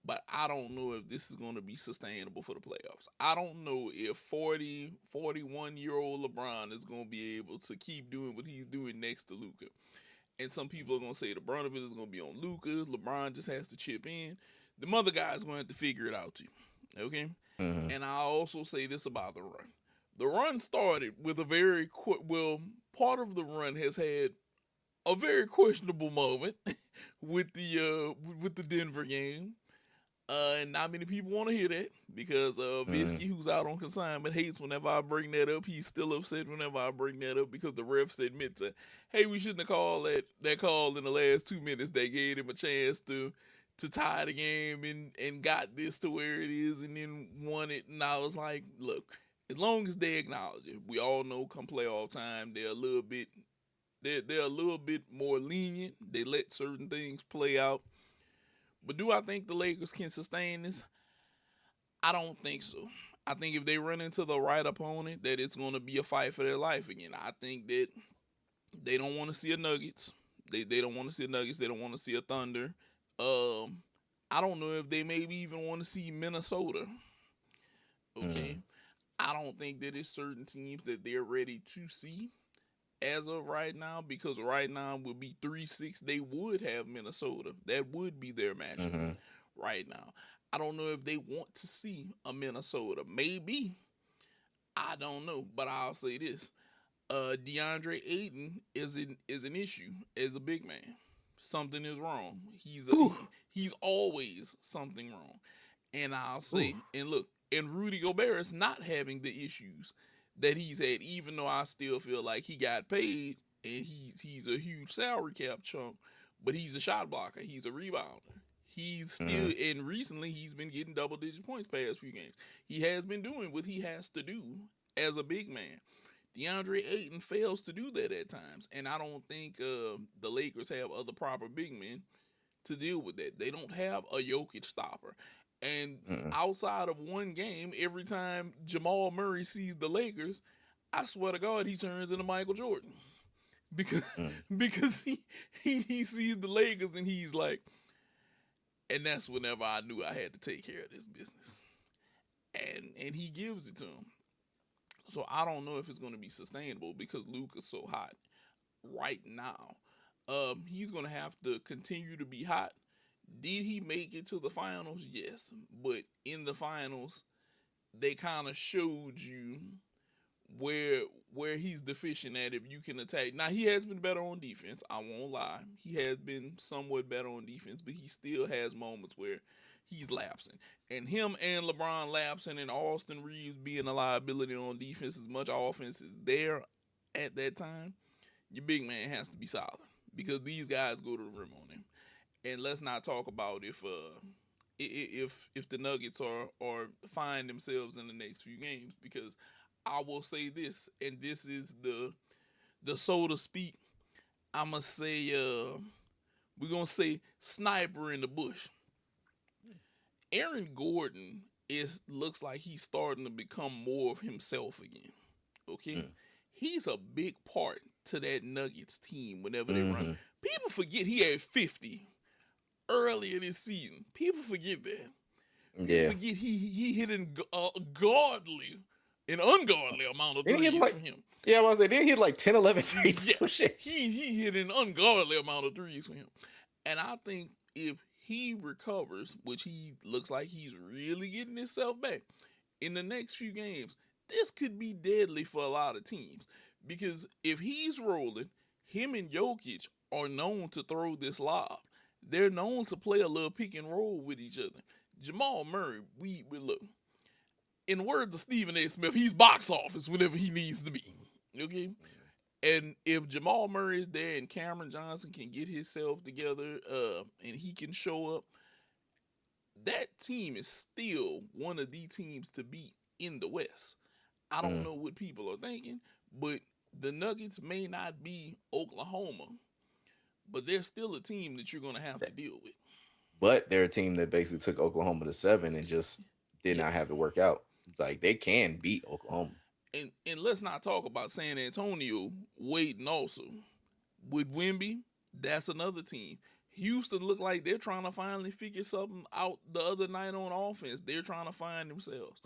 But I don't know if this is going to be sustainable for the playoffs. I don't know if 41-year-old LeBron is going to be able to keep doing what he's doing next to Luka. And some people are going to say the brunt of it is going to be on Luka. LeBron just has to chip in. The other guys going to have to figure it out too. Okay? mhm, And I also say this about the run. The run started with a very quick, well, part of the run has had a very questionable moment with the Denver game. And not many people want to hear that because mhm, Visky, who's out on consignment, hates whenever I bring that up. He's still upset whenever I bring that up because the refs admit to, hey, we shouldn't have called that call in the last 2 minutes. That gave him a chance to tie the game and got this to where it is and then won it. And I was like, look, as long as they acknowledge it, we all know come playoff time they're a little bit more lenient. They let certain things play out. But do I think the Lakers can sustain this? I don't think so. I think if they run into the right opponent, that it's going to be a fight for their life again. I think that they don't want to see a Nuggets. They don't want to see a Nuggets. They don't want to see a Thunder. Um, I don't know if they maybe even want to see Minnesota. Okay, mhm, I don't think that it's certain teams that they're ready to see as of right now because right now would be 3-6. They would have Minnesota. That would be their matchup mhm, right now. I don't know if they want to see a Minnesota. Maybe. I don't know. But I'll say this. DeAndre Ayton is an issue as a big man. Something is wrong. whew, He's always something wrong. And I'll whew, say, and look, and Rudy Gobert is not having the issues that he's had, even though I still feel like he got paid and he's a huge salary cap chunk, but he's a shot blocker, he's a rebounder. He's still mhm, and recently he's been getting double digit points past few games. He has been doing what he has to do as a big man. DeAndre Ayton fails to do that at times, and I don't think the Lakers have other proper big men to deal with that. They don't have a Jokic stopper. And mhm, outside of one game, every time Jamal Murray sees the Lakers, I swear to God, he turns into Michael Jordan because mhm, because he sees the Lakers and he's like, and that's whenever I knew I had to take care of this business, and he gives it to him. So I don't know if it's going to be sustainable because Luka's so hot right now. He's going to have to continue to be hot. Did he make it to the finals? Yes, but in the finals, they kind of showed you where where he's deficient at if you can attack. Now he has been better on defense. I won't lie. He has been somewhat better on defense, but he still has moments where he's lapsing. And him and LeBron lapsing and Austin Reeves being a liability on defense as much offense is there at that time, your big man has to be solid because these guys go to the rim on him. And let's not talk about if the Nuggets are find themselves in the next few games because I will say this, and this is the so to speak. I'ma say We're gonna say sniper in the bush. Aaron Gordon looks like he's starting to become more of himself again. Okay, Mm. he's a big part to that Nuggets team whenever they run. Mm-hmm. People forget he had 50 earlier this season. People forget that. People Yeah. forget he hit an ungodly amount of Then he hit threes like, for him. yeah, I was like, then he hit like 10, 11 threes. Yeah, So shit. he hit an ungodly amount of threes for him. And I think if he recovers, which he looks like he's really getting himself back in the next few games, this could be deadly for a lot of teams. Because if he's rolling, him and Jokic are known to throw this lob. They're known to play a little pick and roll with each other. Jamal Murray, we look. In the words of Stephen A. Smith, he's box office whenever he needs to be. Okay? And if Jamal Murray is there and Cameron Johnson can get himself together and he can show up, that team is still one of the teams to beat in the West. I don't Mm. know what people are thinking, but the Nuggets may not be Oklahoma, but they're still a team that you're going to have to deal with. But they're a team that basically took Oklahoma to 7 and just did not Yes. have it work out. It's like they can beat Oklahoma. And let's not talk about San Antonio waiting also. With Wemby, that's another team. Houston look like they're trying to finally figure something out the other night on offense. They're trying to find themselves.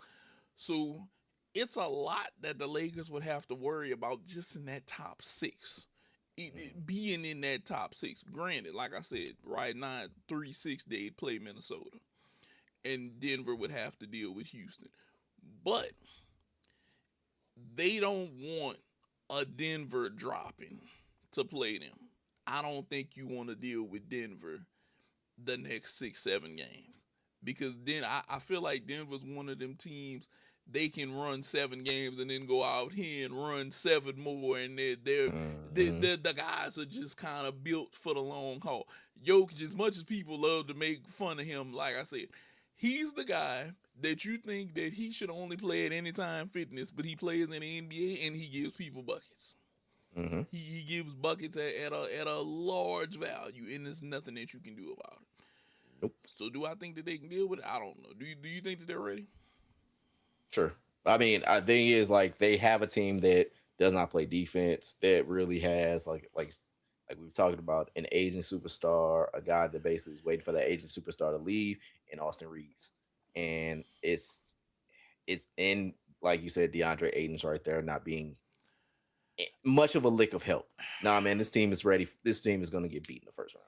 So it's a lot that the Lakers would have to worry about just in that top six. Being in that top six. Granted, like I said, right now, 3-6 they'd play Minnesota. And Denver would have to deal with Houston. But they don't want a Denver dropping to play them. I don't think you want to deal with Denver the next 6-7 games. Because then I feel like Denver's one of them teams they can run 7 games and then go out here and run 7 more, and the guys are just kind of built for the long haul. Jokic, as much as people love to make fun of him, like I said, he's the guy that you think that he should only play at Anytime Fitness, but he plays in the NBA and he gives people buckets. Mm-hmm. He gives buckets at a large value, and there's nothing that you can do about it. Nope. So do I think that they can deal with it? I don't know. Do you think that they're ready? Sure. I mean, I think is like they have a team that does not play defense, that really has like we've talked about an aging superstar, a guy that basically is waiting for that aging superstar to leave, in Austin Reeves. And it's in, like you said, DeAndre Ayton's right there, not being much of a lick of help. Nah, man, this team is ready. This team is going to get beat in the first round.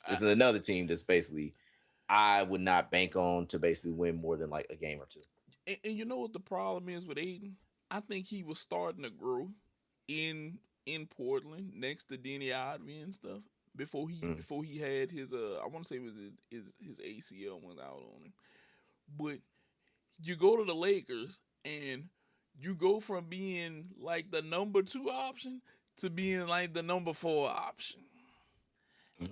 This is another team that's basically I would not bank on to basically win more than like a game or two. And you know what the problem is with Aiden? I think he was starting to grow in Portland next to Denny Adby and stuff before he had his I want to say it was his ACL went out on him. But you go to the Lakers and you go from being like the number 2 option to being like the number 4 option.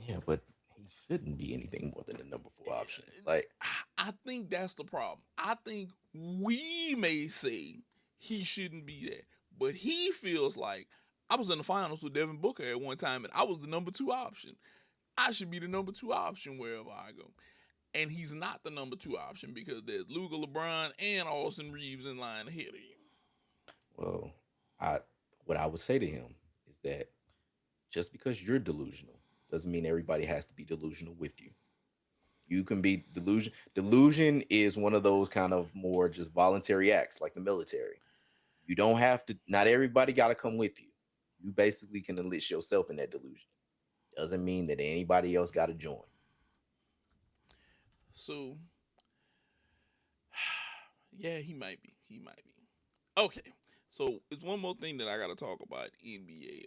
Yeah, but he shouldn't be anything more than the number 4 option. Like, I think that's the problem. I think we may say he shouldn't be there, but he feels like I was in the finals with Devin Booker at one time, and I was the number 2 option. I should be the number 2 option wherever I go. And he's not the number 2 option because there's Luka, LeBron, and Austin Reeves in line ahead of him. well, what I would say to him is that just because you're delusional doesn't mean everybody has to be delusional with you. You can be delusion. Delusion is one of those kind of more just voluntary acts, like the military. You don't have to. Not everybody got to come with you. You basically can enlist yourself in that delusion. Doesn't mean that anybody else got to join. So, yeah, he might be. He might be. Okay, so it's one more thing that I got to talk about NBA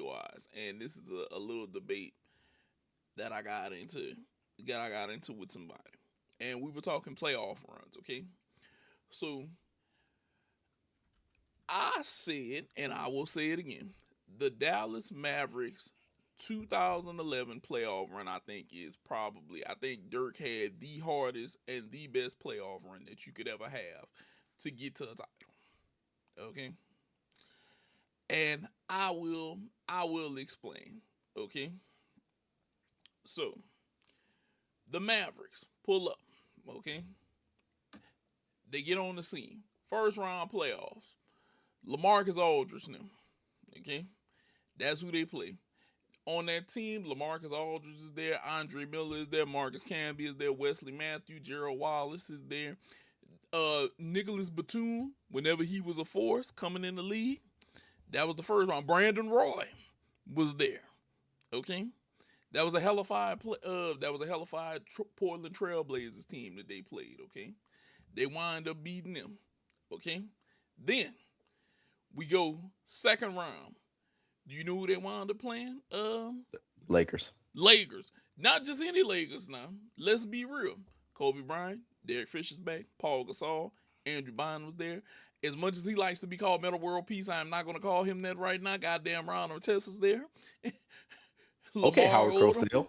wise, and this is a little debate that I got into with somebody, and we were talking playoff runs. Okay, so I said, and I will say it again, the Dallas Mavericks 2011 playoff run, I think Dirk had the hardest and the best playoff run that you could ever have to get to a title. Okay? And I will explain. Okay? So the Mavericks pull up. Okay, they get on the scene. First round playoffs. LaMarcus Aldridge now. Okay, that's who they play. On that team, LaMarcus Aldridge is there, Andre Miller is there, Marcus Camby is there, Wesley Matthews, Gerald Wallace is there, Nicholas Batum, whenever he was a force coming in the league, that was the first round. Brandon Roy was there. Okay, that was a hellified Portland Trailblazers team that they played. Okay, they wind up beating them. Okay, then we go second round. Do you know who they wound up playing? Lakers. Lakers. Not just any Lakers now. Let's be real. Kobe Bryant, Derek Fisher's back, Paul Gasol, Andrew Bynum was there. As much as he likes to be called Metal World Peace, I'm not going to call him that right now. Goddamn Ron Artesta's there. Okay, Howard Cosell.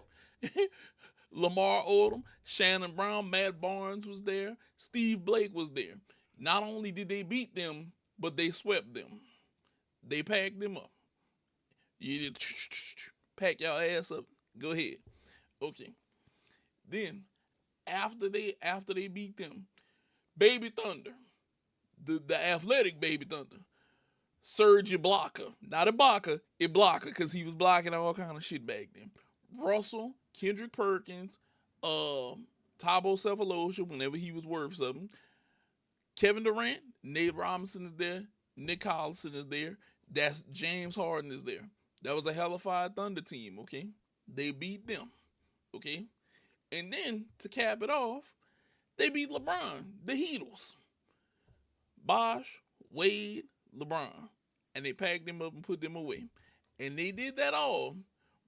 Lamar Odom, Shannon Brown, Matt Barnes was there. Steve Blake was there. Not only did they beat them, but they swept them. They packed them up. You did pack your ass up. Go ahead. Okay. Then after they beat them, Baby Thunder, the athletic Baby Thunder, Serge Ibaka, not Ibaka, because he was blocking all kind of shit back then. Russell, Kendrick Perkins, Thabo Cephalosha, whenever he was worth something. Kevin Durant, Nate Robinson is there. Nick Collison is there. That's James Harden is there. That was a hellified Thunder team, okay? They beat them, okay? And then, to cap it off, they beat LeBron, the Heatles. Bosh, Wade, LeBron. And they packed them up and put them away. And they did that all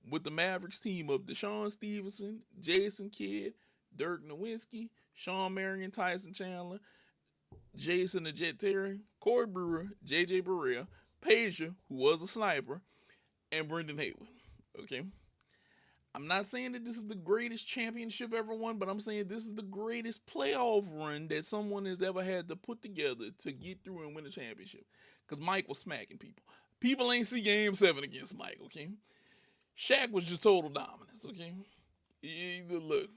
with the Mavericks team of Deshaun Stevenson, Jason Kidd, Dirk Nowitzki, Sean Marion, Tyson Chandler, Jason the Jet Terry, Corey Brewer, J.J. Barea, Pager, who was a sniper, and Brendan Haywood. Okay? I'm not saying that this is the greatest championship ever won, but I'm saying this is the greatest playoff run that someone has ever had to put together to get through and win a championship. Because Mike was smacking people. People ain't see Game 7 against Mike, okay? Shaq was just total dominance, okay? Look,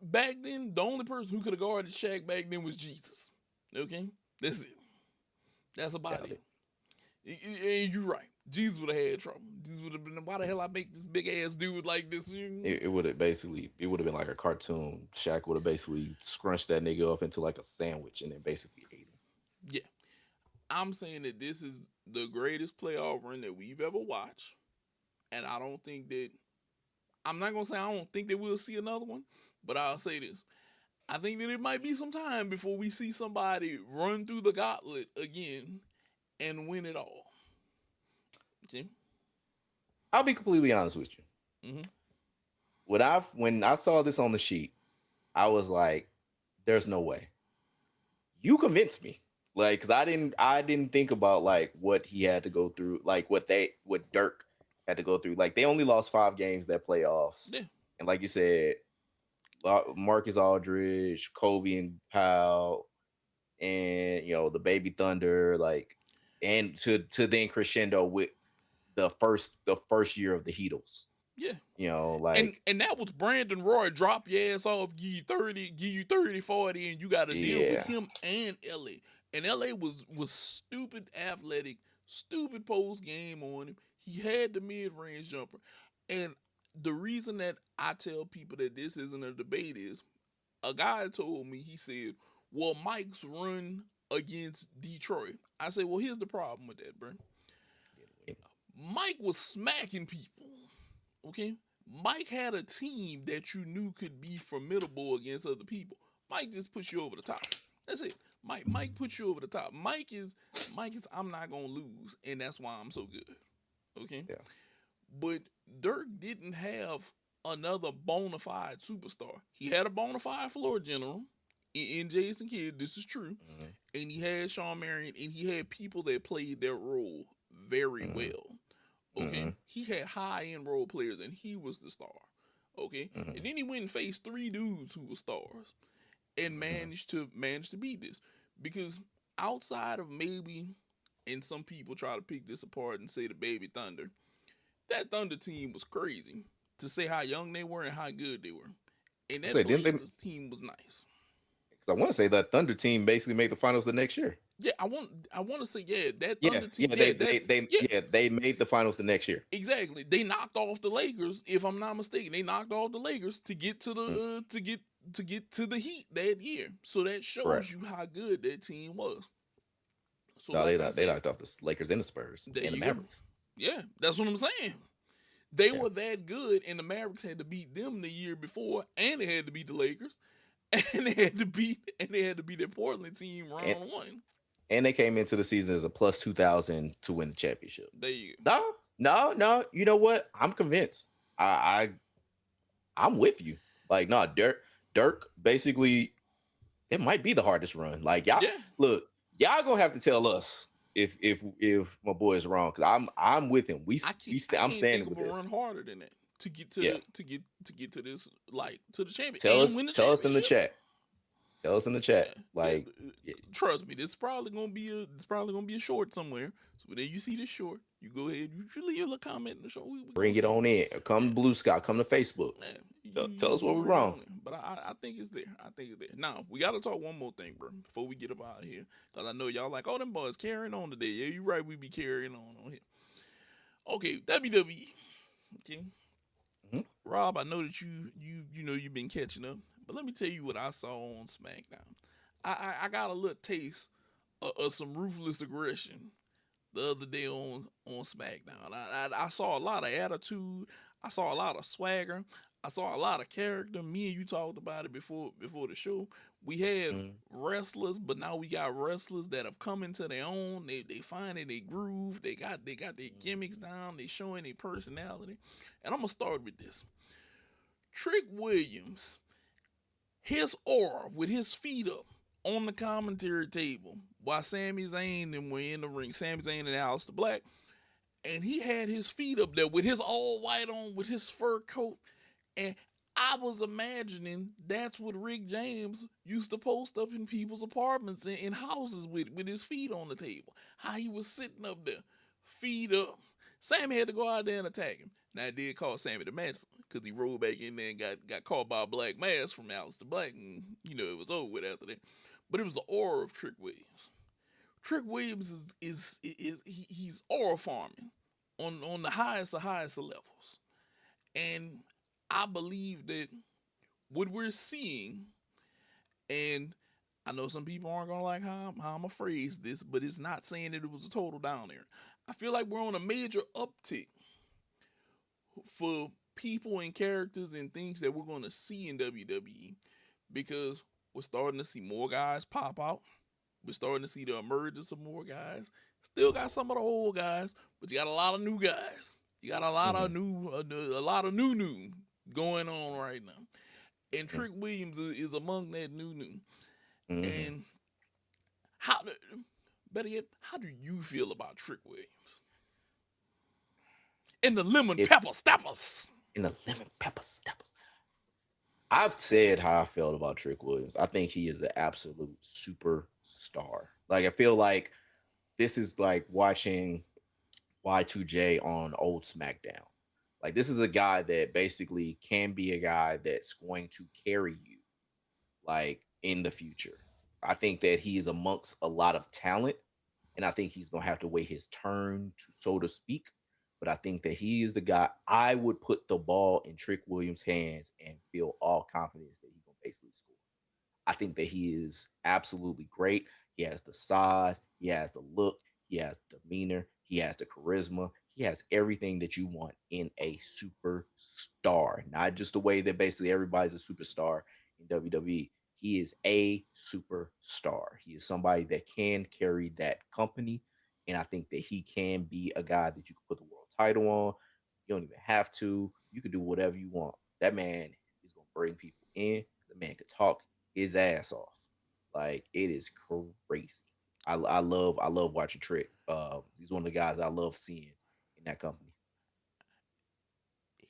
back then, the only person who could have guarded Shaq back then was Jesus. Okay? That's it. That's about it. And you're right. Jesus would have had trouble. Jesus would have been, why the hell I make this big ass dude like this? It would have been like a cartoon. Shaq would have basically scrunched that nigga up into like a sandwich and then basically ate him. Yeah. I'm saying that this is the greatest playoff run that we've ever watched. And I don't think that, I'm not going to say I don't think that we'll see another one, but I'll say this. I think that it might be some time before we see somebody run through the gauntlet again and win it all. Okay? I'll be completely honest with you. Mm-hmm. When I saw this on the sheet, I was like, "There's no way." You convinced me, like, because I didn't think about like what he had to go through, like what Dirk had to go through. Like they only lost 5 games that playoffs, Yeah. and like you said, Marcus Aldridge, Kobe and Powell, and the Baby Thunder, like, and to then crescendo with the first year of the Heatles. Yeah. Like, and that was Brandon Roy, drop your ass off, give you 30, 40, and you got to deal with him and LA. And LA was stupid athletic, stupid post game on him. He had the mid-range jumper. And the reason that I tell people that this isn't a debate is a guy told me, he said, well, Mike's run against Detroit. I said, well, here's the problem with that, bro. Mike was smacking people. Okay? Mike had a team that you knew could be formidable against other people. Mike just puts you over the top. That's it. Mike puts you over the top. Mike is I'm not gonna lose, and that's why I'm so good. Okay? Yeah. But Dirk didn't have another bona fide superstar. He had a bona fide floor general in Jason Kidd. This is true. Mm-hmm. And he had Sean Marion, and he had people that played their role very well. Okay? Mm-hmm. He had high-end role players, and he was the star. Okay? Mm-hmm. And then he went and faced 3 dudes who were stars and managed to beat this. Because outside of maybe, and some people try to pick this apart and say the Baby Thunder, that Thunder team was crazy. to say how young they were and how good they were. And I that say, didn't they? Blazers team was nice. Because I want to say that Thunder team basically made the finals the next year. Yeah, I want to say that Yeah, Thunder team, yeah, yeah, they made the finals the next year. exactly. They knocked off the Lakers, if I'm not mistaken. They knocked off the Lakers to get to the Mm, to get to the Heat that year. So that correct. shows you how good that team was. So No, like I they said, knocked off the Lakers and the Spurs there and the you go. Mavericks. Yeah, that's what I'm saying. They Yeah, were that good, and the Mavericks had to beat them the year before, and they had to beat the Lakers, and they had to beat the Portland team and round one. and they came into the season as a plus 2,000 to win the championship. There you go. No, no, no. You know what? I'm convinced. I'm with you. Like, no, Dirk basically it might be the hardest run. Like, y'all Yeah, look, y'all gonna have to tell us if my boy is wrong because I'm with him. I I'm can't think standing of with a this. run harder than that to get to Yeah, to get to this, like, to the champion tell and us win the tell us in the championship. chat. Tell us in the chat. Yeah, yeah. Like, yeah, Trust me, this is probably gonna be a short somewhere. So whenever you see this short, you go ahead, you leave a little comment in the show. We gonna bring it see on it. in. Come to Yeah. Blue Sky. Come to Facebook. Yeah, Tell us you where we're bring it wrong. on in. But I think it's there. I think it's there. Now we gotta talk one more thing, bro, before we get up out of here, because I know y'all like, oh, them boys carrying on today. Yeah, you right. We be carrying on here. Okay, WWE. Okay, Mhm. Rob, I know that you know you've been catching up, but let me tell you what I saw on SmackDown. I got a little taste of some ruthless aggression the other day on SmackDown. I saw a lot of attitude. I saw a lot of swagger. I saw a lot of character. Me and you talked about it before the show. We had Mhm. wrestlers, but now we got wrestlers that have come into their own. They finding their groove. They got their gimmicks down. They showing their personality. And I'm gonna start with this. Trick Williams, his aura with his feet up on the commentary table while Sami Zayn and were in the ring. Sami Zayn and Aleister Black, and he had his feet up there with his all white on, with his fur coat, and I was imagining that's what Rick James used to post up in people's apartments and in houses with his feet on the table. How he was sitting up there, feet up. Sammy had to go out there and attack him. Now it did call Sammy the Master because he rolled back in there and got caught by a black mask from Aleister Black, and it was over with after that. But it was the aura of Trick Williams. Trick Williams he's aura farming on the highest of levels, and I believe that what we're seeing, and I know some people aren't gonna like how I'm gonna phrase this, but it's not saying that it was a total down there. I feel like we're on a major uptick for people and characters and things that we're gonna see in WWE because we're starting to see more guys pop out. We're starting to see the emergence of more guys. Still got some of the old guys, but you got a lot of new guys. You got a lot of Mhm. new going on right now. And Mhm. Trick Williams is among that new. Mhm. And how, better yet, how do you feel about Trick Williams and the lemon It pepper steppers? in the lemon pepper steppers. I've said how I felt about Trick Williams. I think he is an absolute superstar. Like, I feel like this is like watching Y2J on old SmackDown. Like, this is a guy that basically can be a guy that's going to carry you like in the future. I think that he is amongst a lot of talent, and I think he's gonna have to wait his turn to, so to speak. But I think that he is the guy I would put the ball in Trick Williams' hands and feel all confidence that he can basically score. I think that he is absolutely great. He has the size, he has the look, he has the demeanor, he has the charisma, he has everything that you want in a superstar. Not just the way that basically everybody's a superstar in WWE. He is a superstar. He is somebody that can carry that company. And I think that he can be a guy that you can put the world title on. You don't even have to. You can do whatever you want. That man is going to bring people in. The man could talk his ass off. Like, it is crazy. I love watching Trick. He's one of the guys I love seeing in that company.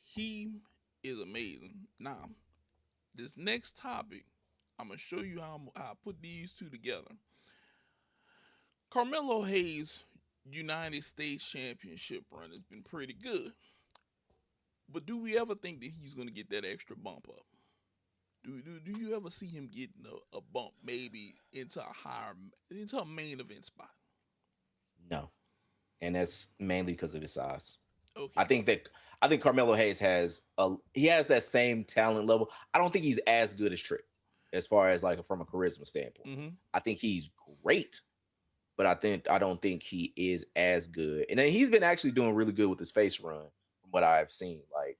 He is amazing. Now, this next topic, I'm gonna show you how I put these two together. Carmelo Hayes' United States Championship run has been pretty good. But do we ever think that he's gonna get that extra bump up? Do you ever see him getting a bump maybe into a main event spot? No, and that's mainly because of his size. I Okay. think that I think Carmelo Hayes has that same talent level. I don't think he's as good as Trick, as far as like from a charisma standpoint. Mm-hmm. I think he's great, but I don't think he is as good. And then he's been actually doing really good with his face run, from what I've seen. Like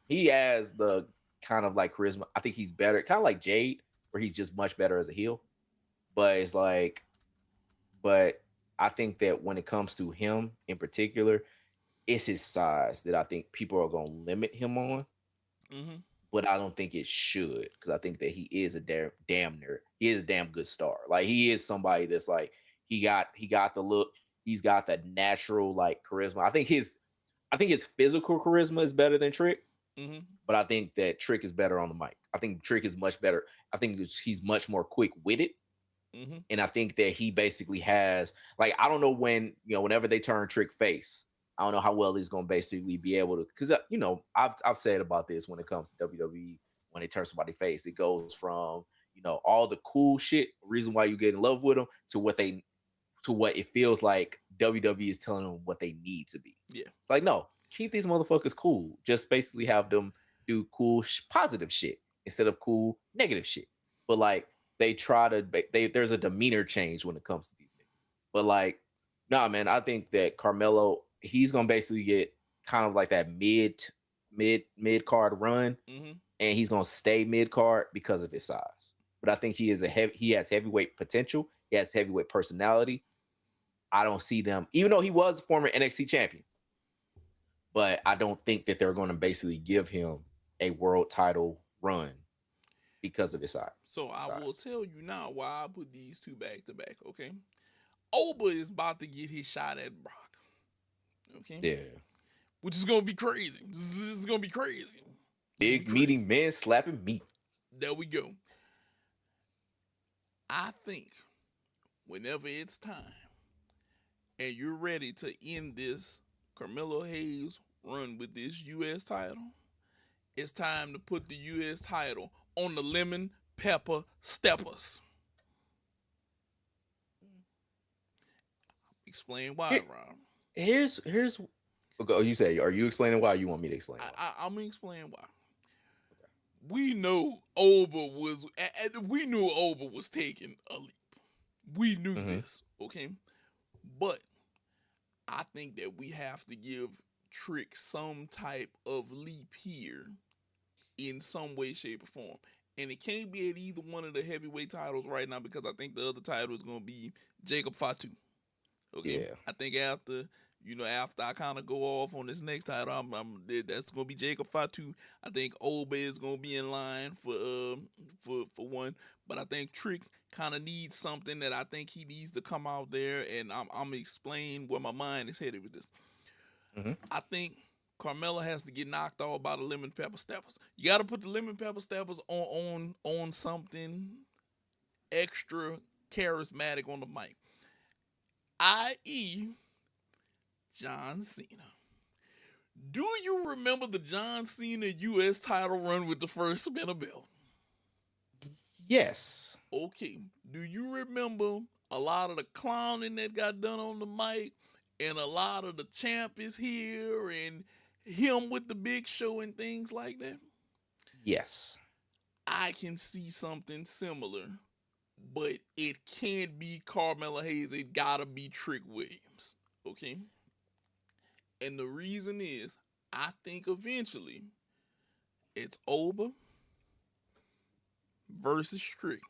he has the kind of like charisma. I think he's better, kind of like Jade, where he's just much better as a heel. But it's like, but I think that when it comes to him in particular, it's his size that I think people are going to limit him on. Mm-hmm. But I don't think it should, because I think that he is a damn nerd. He is a damn good star. Like he is somebody that's like he got the look. He's got that natural like charisma. I think his physical charisma is better than Trick, Mm-hmm. but I think that Trick is better on the mic. I think Trick is much better. I think he's much more quick witted. Mm-hmm. And I think that he basically has like I don't know whenever they turn Trick face, I don't know how well he's gonna basically be able to because I've said about this when it comes to WWE when they turn somebody face, it goes from all the cool shit, reason why you get in love with them to what it feels like WWE is telling them what they need to be. Yeah. It's like no, keep these motherfuckers cool. Just basically have them do cool positive shit instead of cool negative shit. But like they try to there's a demeanor change when it comes to these niggas. But like, nah, man, I think that Carmelo, he's gonna basically get kind of like that mid card run, Mm-hmm. and he's gonna stay mid card because of his size. But I think he has heavyweight potential. He has heavyweight personality. I don't see them, even though he was a former NXT champion, but I don't think that they're going to basically give him a world title run because of his size. So I will tell you now why I put these two back to back. Okay. Oba is about to get his shot at Brock. Okay. Yeah. Which is gonna be crazy. This is gonna be crazy. Big meaty men slapping meat. There we go. I think whenever it's time and you're ready to end this Carmelo Hayes run with this U.S. title, it's time to put the U.S. title on the lemon pepper steppers. Explain why, Rob. Here's okay, you say, are you explaining why, or you want me to explain why? I'm gonna explain why. We know Oba was taking a leap. We knew this, okay? But I think that we have to give Trick some type of leap here in some way, shape, or form. And it can't be at either one of the heavyweight titles right now because I think the other title is going to be Jacob Fatu. Okay? Yeah. I think after I kind of go off on this next title, that's going to be Jacob Fatu. I think Oba is going to be in line for one. But I think Trick kind of needs something that I think he needs to come out there, and I'm going to explain where my mind is headed with this. Mm-hmm. I think Carmella has to get knocked off by the lemon pepper steppers. You got to put the lemon pepper steppers on something extra charismatic on the mic, i.e., John Cena. Do you remember the John Cena U.S. title run with the first spinner belt? Yes. Okay. Do you remember a lot of the clowning that got done on the mic, and a lot of the champ is here, and him with the Big Show and things like that? Yes. I can see something similar, but it can't be Carmella Hayes. It gotta be Trick Williams. Okay? And the reason is, I think eventually it's Oba versus Trick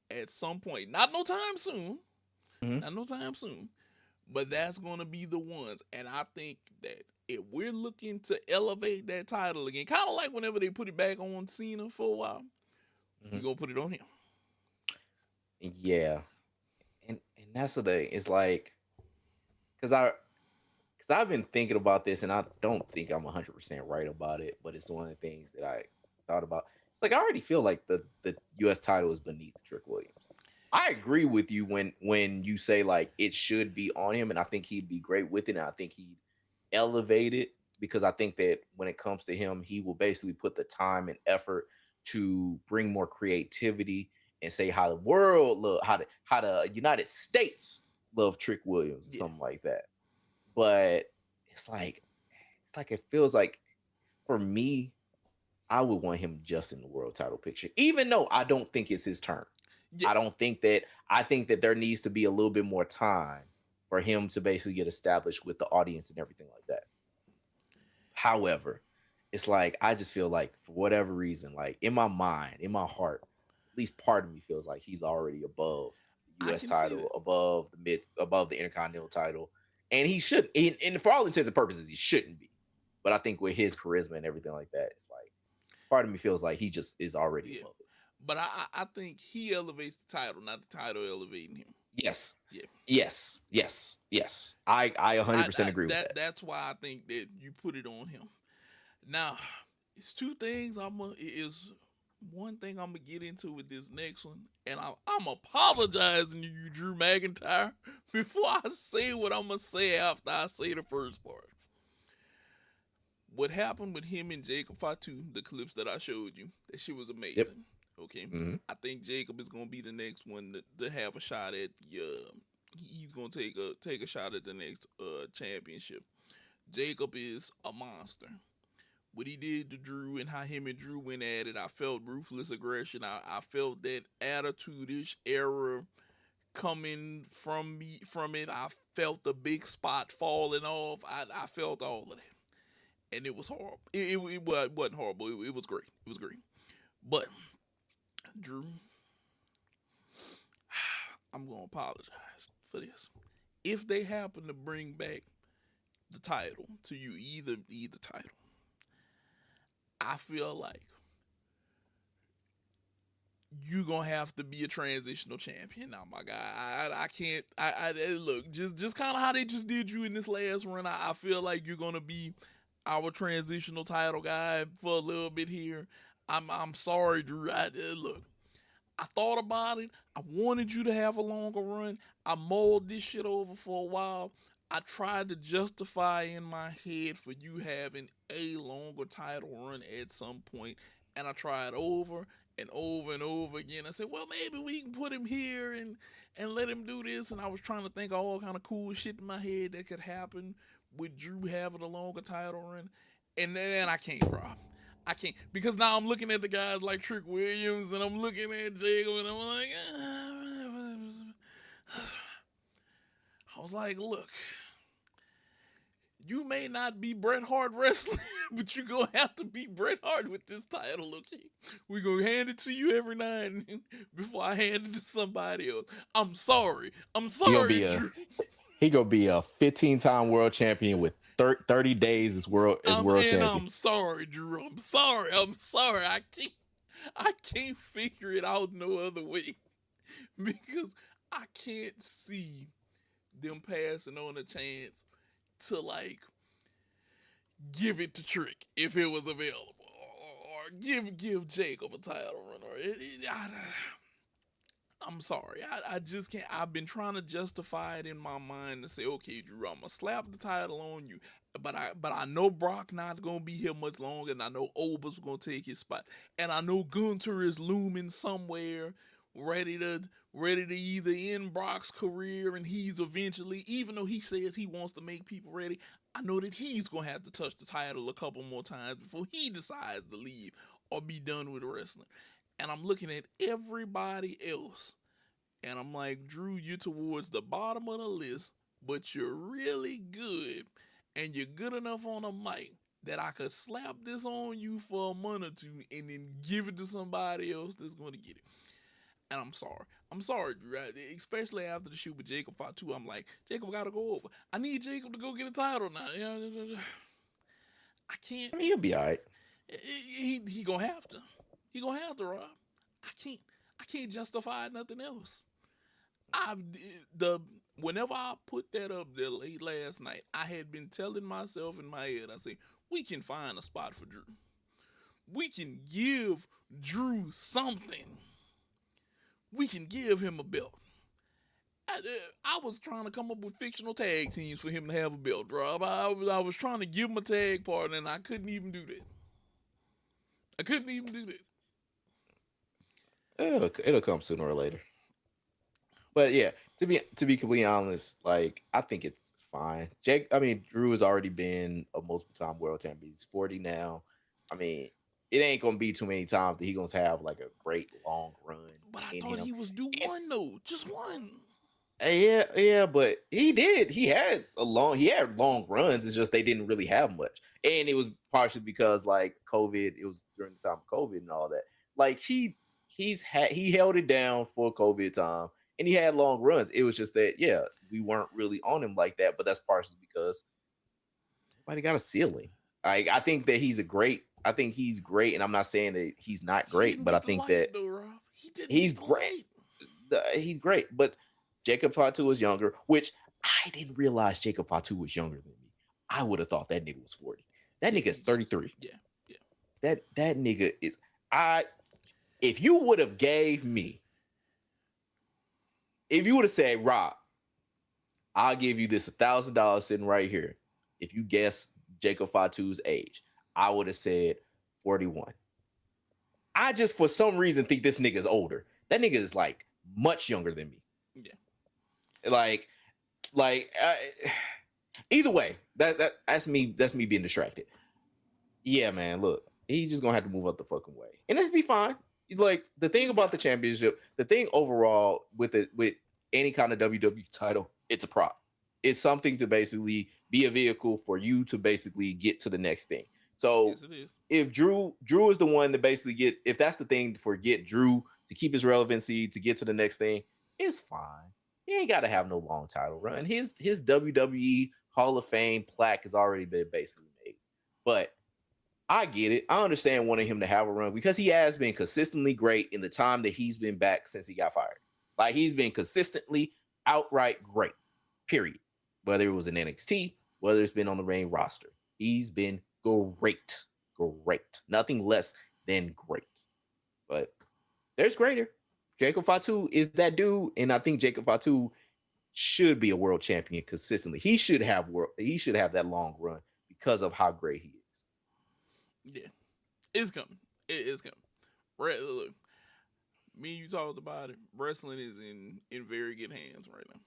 at some point. Not no time soon. Mm-hmm. Not no time soon. But that's going to be the ones. And I think that if we're looking to elevate that title again, kind of like whenever they put it back on Cena for a while, we're going to put it on him. Yeah. And that's the thing. It's like, because I've been thinking about this, and I don't think I'm 100% right about it, but it's one of the things that I thought about. It's like I already feel like the U.S. title is beneath Trick Williams. I agree with you when you say like it should be on him, and I think he'd be great with it, and I think he'd elevate it. because I think that when it comes to him, he will basically put the time and effort to bring more creativity and say how the world love, how the United States love Trick Williams or Yeah, something like that. But it's like it feels like for me, I would want him just in the world title picture, even though I don't think it's his turn. yeah. I don't think that I think that there needs to be a little bit more time for him to basically get established with the audience and everything like that. However, it's like I just feel like for whatever reason, like in my mind, in my heart, at least part of me feels like he's already above the I US can see title, that. above the Intercontinental title. And he should, and for all intents and purposes, he shouldn't be. But I think with his charisma and everything like that, it's like part of me feels like he just is already Yeah, above it. but I think he elevates the title, not the title elevating him. Yes. Yeah, Yes. I 100% agree with that. that's why I think that you put it on him. Now, it's two things. Is one thing I'm gonna get into with this next one, and I'm apologizing to you, Drew McIntyre, before I say what I'm gonna say after I say the first part. What happened with him and Jacob Fatu, the clips that I showed you, that shit was Yep. amazing. Okay, Mm-hmm. I think Jacob is gonna be the next one to have a shot at the. He's gonna take a shot at the next championship. Jacob is a monster. What he did to Drew and how him and Drew went at it, I felt ruthless aggression. I felt that attitude-ish era coming from it. I felt the big spot falling off. I felt all of that. And it was horrible. It wasn't horrible. It was great. It was great. But Drew, I'm gonna apologize for this. If they happen to bring back the title to you, either title, I feel like you gonna have to be a transitional champion now, my guy. I can't. Look, just kind of how they just did you in this last run. I feel like you're gonna be our transitional title guy for a little bit here. I'm sorry, Drew. Look, I thought about it. I wanted you to have a longer run. I mulled this shit over for a while. I tried to justify in my head for you having a longer title run at some point, and I tried over and over and over again. I said, well, maybe we can put him here and let him do this. And I was trying to think of all kind of cool shit in my head that could happen with Drew having a longer title run, and then I can't, bro. I can't, because now I'm looking at the guys like Trick Williams and I'm looking at Jacob and I'm like, I was like, look, you may not be Bret Hart wrestling, but you're going to have to be Bret Hart with this title, okay? We're going to hand it to you every now and then before I hand it to somebody else. I'm sorry, Drew. He gonna be a 15-time world champion with 30 days as world champion. I'm sorry, Drew. I'm sorry. I can't figure it out no other way because I can't see them passing on a chance to like give it to Trick if it was available, or give Jacob a title run, I'm sorry. I just can't. I've been trying to justify it in my mind to say, okay, Drew, I'm gonna slap the title on you, but I know Brock not gonna be here much longer, and I know Ober's gonna take his spot, and I know Gunter is looming somewhere, ready to either end Brock's career, and he's eventually, even though he says he wants to make people ready, I know that he's gonna have to touch the title a couple more times before he decides to leave or be done with wrestling. And I'm looking at everybody else. And I'm like, Drew, you're towards the bottom of the list, but you're really good. And you're good enough on a mic that I could slap this on you for a month or two and then give it to somebody else that's going to get it. And I'm sorry. I'm sorry, Drew. Especially after the shoot with Jacob Fatu. I'm like, Jacob got to go over. I need Jacob to go get a title now. I can't. I mean, he'll be all right. He gonna have to. He gonna have to, Rob. I can't justify nothing else. Whenever I put that up there late last night, I had been telling myself in my head, I say, we can find a spot for Drew. We can give Drew something. We can give him a belt. I was trying to come up with fictional tag teams for him to have a belt drop. I was trying to give him a tag partner, and I couldn't even do that. I couldn't even do that. It'll come sooner or later. But yeah, to be completely honest, like I think it's fine. Drew has already been a multiple time world champion. He's 40 now. I mean, it ain't gonna be too many times that he gonna have like a great long run But I in thought him. he was due And one though, just one. yeah, but he did. He had long runs. It's just they didn't really have much, and it was partially because like COVID. It was during the time of COVID and all that. Like he held it down for COVID time, and he had long runs. It was just that we weren't really on him like that. But that's partially because nobody got a ceiling. I think that he's a great. I think he's great, and I'm not saying that he's not He great, didn't but I get the think light that though, Rob. He didn't he's get the great. light. He's great, but Jacob Fatu was younger, which I didn't realize Jacob Fatu was younger than me. I would have thought that nigga was 40. That nigga is 33. Yeah, yeah. That nigga is I if you would have gave me, if you would have said, Rob, I'll give you this $1,000 sitting right here. If you guess Jacob Fatu's age, I would have said 41. I just for some reason think this nigga is older. That nigga is like much younger than me. Yeah. Like either way, that's me being distracted. Yeah, man, look, he's just gonna have to move up the fucking way, and this be fine. Like the thing about the championship, the thing overall with any kind of WWE title, it's a prop. It's something to basically be a vehicle for you to basically get to the next thing. So Yes, it is. if Drew is the one to basically if that's the thing for get Drew to keep his relevancy to get to the next thing, it's fine. He ain't got to have no long title run. His WWE Hall of Fame plaque has already been basically made. But I get it. I understand wanting him to have a run because he has been consistently great in the time that he's been back since he got fired. Like he's been consistently outright great. Period. Whether it was in NXT, whether it's been on the main roster, he's been great. Great. Nothing less than great. But there's greater. Jacob Fatu is that dude, and I think Jacob Fatu should be a world champion consistently. He should have that long run because of how great he is. Yeah, it's coming. It is coming. Look, me and you talked about it. Wrestling is in very good hands right now.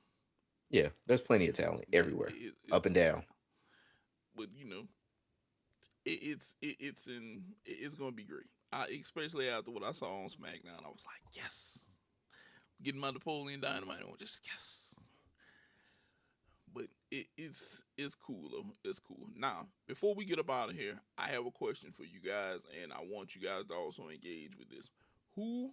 Yeah, there's plenty of talent everywhere, up and down. But you know, it's gonna be great. Especially after what I saw on SmackDown, I was like, yes, getting my Napoleon Dynamite on, just yes. But it's cool though. It's cool. Now, before we get up out of here, I have a question for you guys, and I want you guys to also engage with this. Who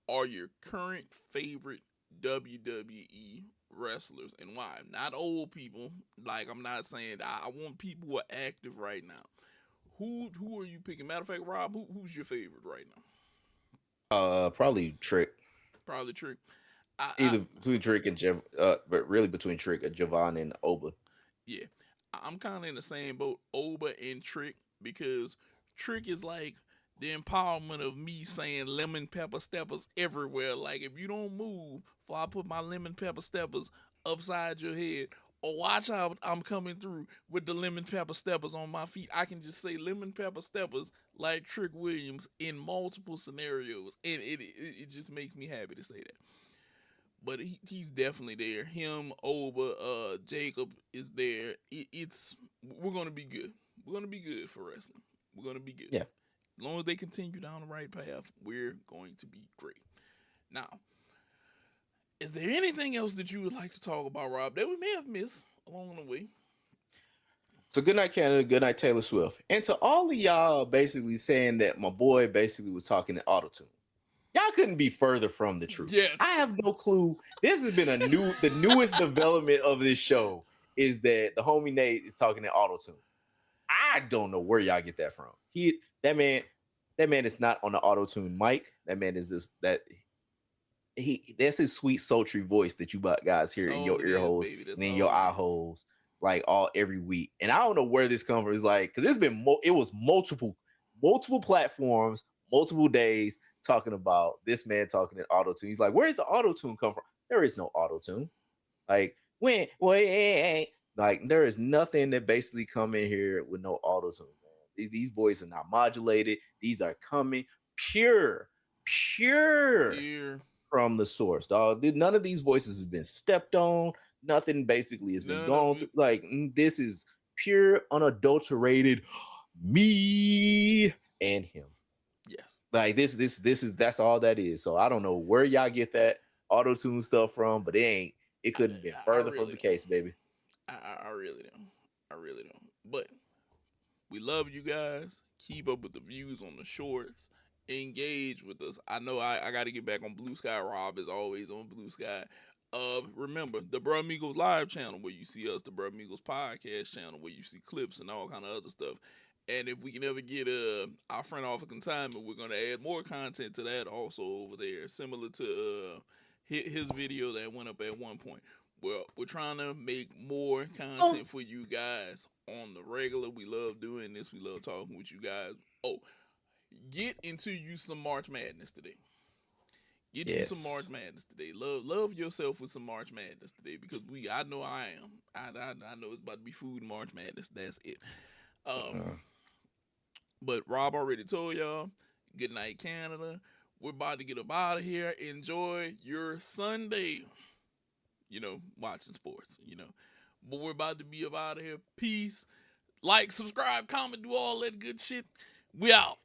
are your current favorite WWE wrestlers and why? Not old people. Like I'm not saying I want people who are active right now. Who are you picking? Matter of fact, Rob, who's your favorite right now? Probably Trick. Probably Trick. Either between Trick and but really between Trick and Javon and Oba. Yeah, I'm kind of in the same boat, Oba and Trick, because Trick is like the empowerment of me saying lemon pepper steppers everywhere. Like if you don't move, before I put my lemon pepper steppers upside your head, or watch out, I'm coming through with the lemon pepper steppers on my feet. I can just say lemon pepper steppers like Trick Williams in multiple scenarios, and it just makes me happy to say that. But he's definitely there. Him, Oba, Jacob is there. We're gonna be good. We're gonna be good for wrestling. We're gonna be good. Yeah. As long as they continue down the right path, we're going to be great. Now, is there anything else that you would like to talk about, Rob, that we may have missed along the way? So good night, Canada. Good night, Taylor Swift. And to all of y'all basically saying that my boy basically was talking in autotune. Y'all couldn't be further from the truth. Yes. I have no clue. This has been the newest development of this show is that the homie Nate is talking in autotune. I don't know where y'all get that from. That man is not on the auto-tune mic. That man is just that's his sweet sultry voice that you guys hear in your ear holes and in your eye holes like every week. And I don't know where this comes from. It's like because it was multiple platforms, multiple days talking about this man talking in auto-tune. He's like, where did the auto-tune come from? there is no auto tune. Like like there is nothing that basically come in here with no auto tune. These voices are not modulated. These are coming pure, pure Here, from the source. Dog, none of these voices have been stepped on. Nothing basically has been none of gone it. through. Like this is pure, unadulterated me and him. Yes, Like this is that's all that is. So I don't know where y'all get that auto tune stuff from, but it I, couldn't have been I further from really the don't. case, baby. I really don't. I really don't. But we love you guys. Keep up with the views on the shorts. Engage with us. I know I got to get back on Blue Sky. Rob is always on Blue Sky. Remember the Bruh Migos live channel where you see us, the Bruh Migos podcast channel where you see clips and all kind of other stuff. And if we can ever get our friend off of consignment, we're gonna add more content to that also over there, similar to his video that went up at one point. Well, we're trying to make more Oh, content for you guys on the regular. We love doing this. We love talking with you guys. Oh, get into you some March Madness today. Get you some March yes. Madness today. Love yourself with some March Madness today because I know I am. I know it's about to be food in March Madness. That's it. Um, Uh, but Rob already told y'all. Good night, Canada. We're about to get up out of here. Enjoy your Sunday. Watching sports. But we're about to be up out of here. Peace. Like, subscribe, comment, do all that good shit. We out.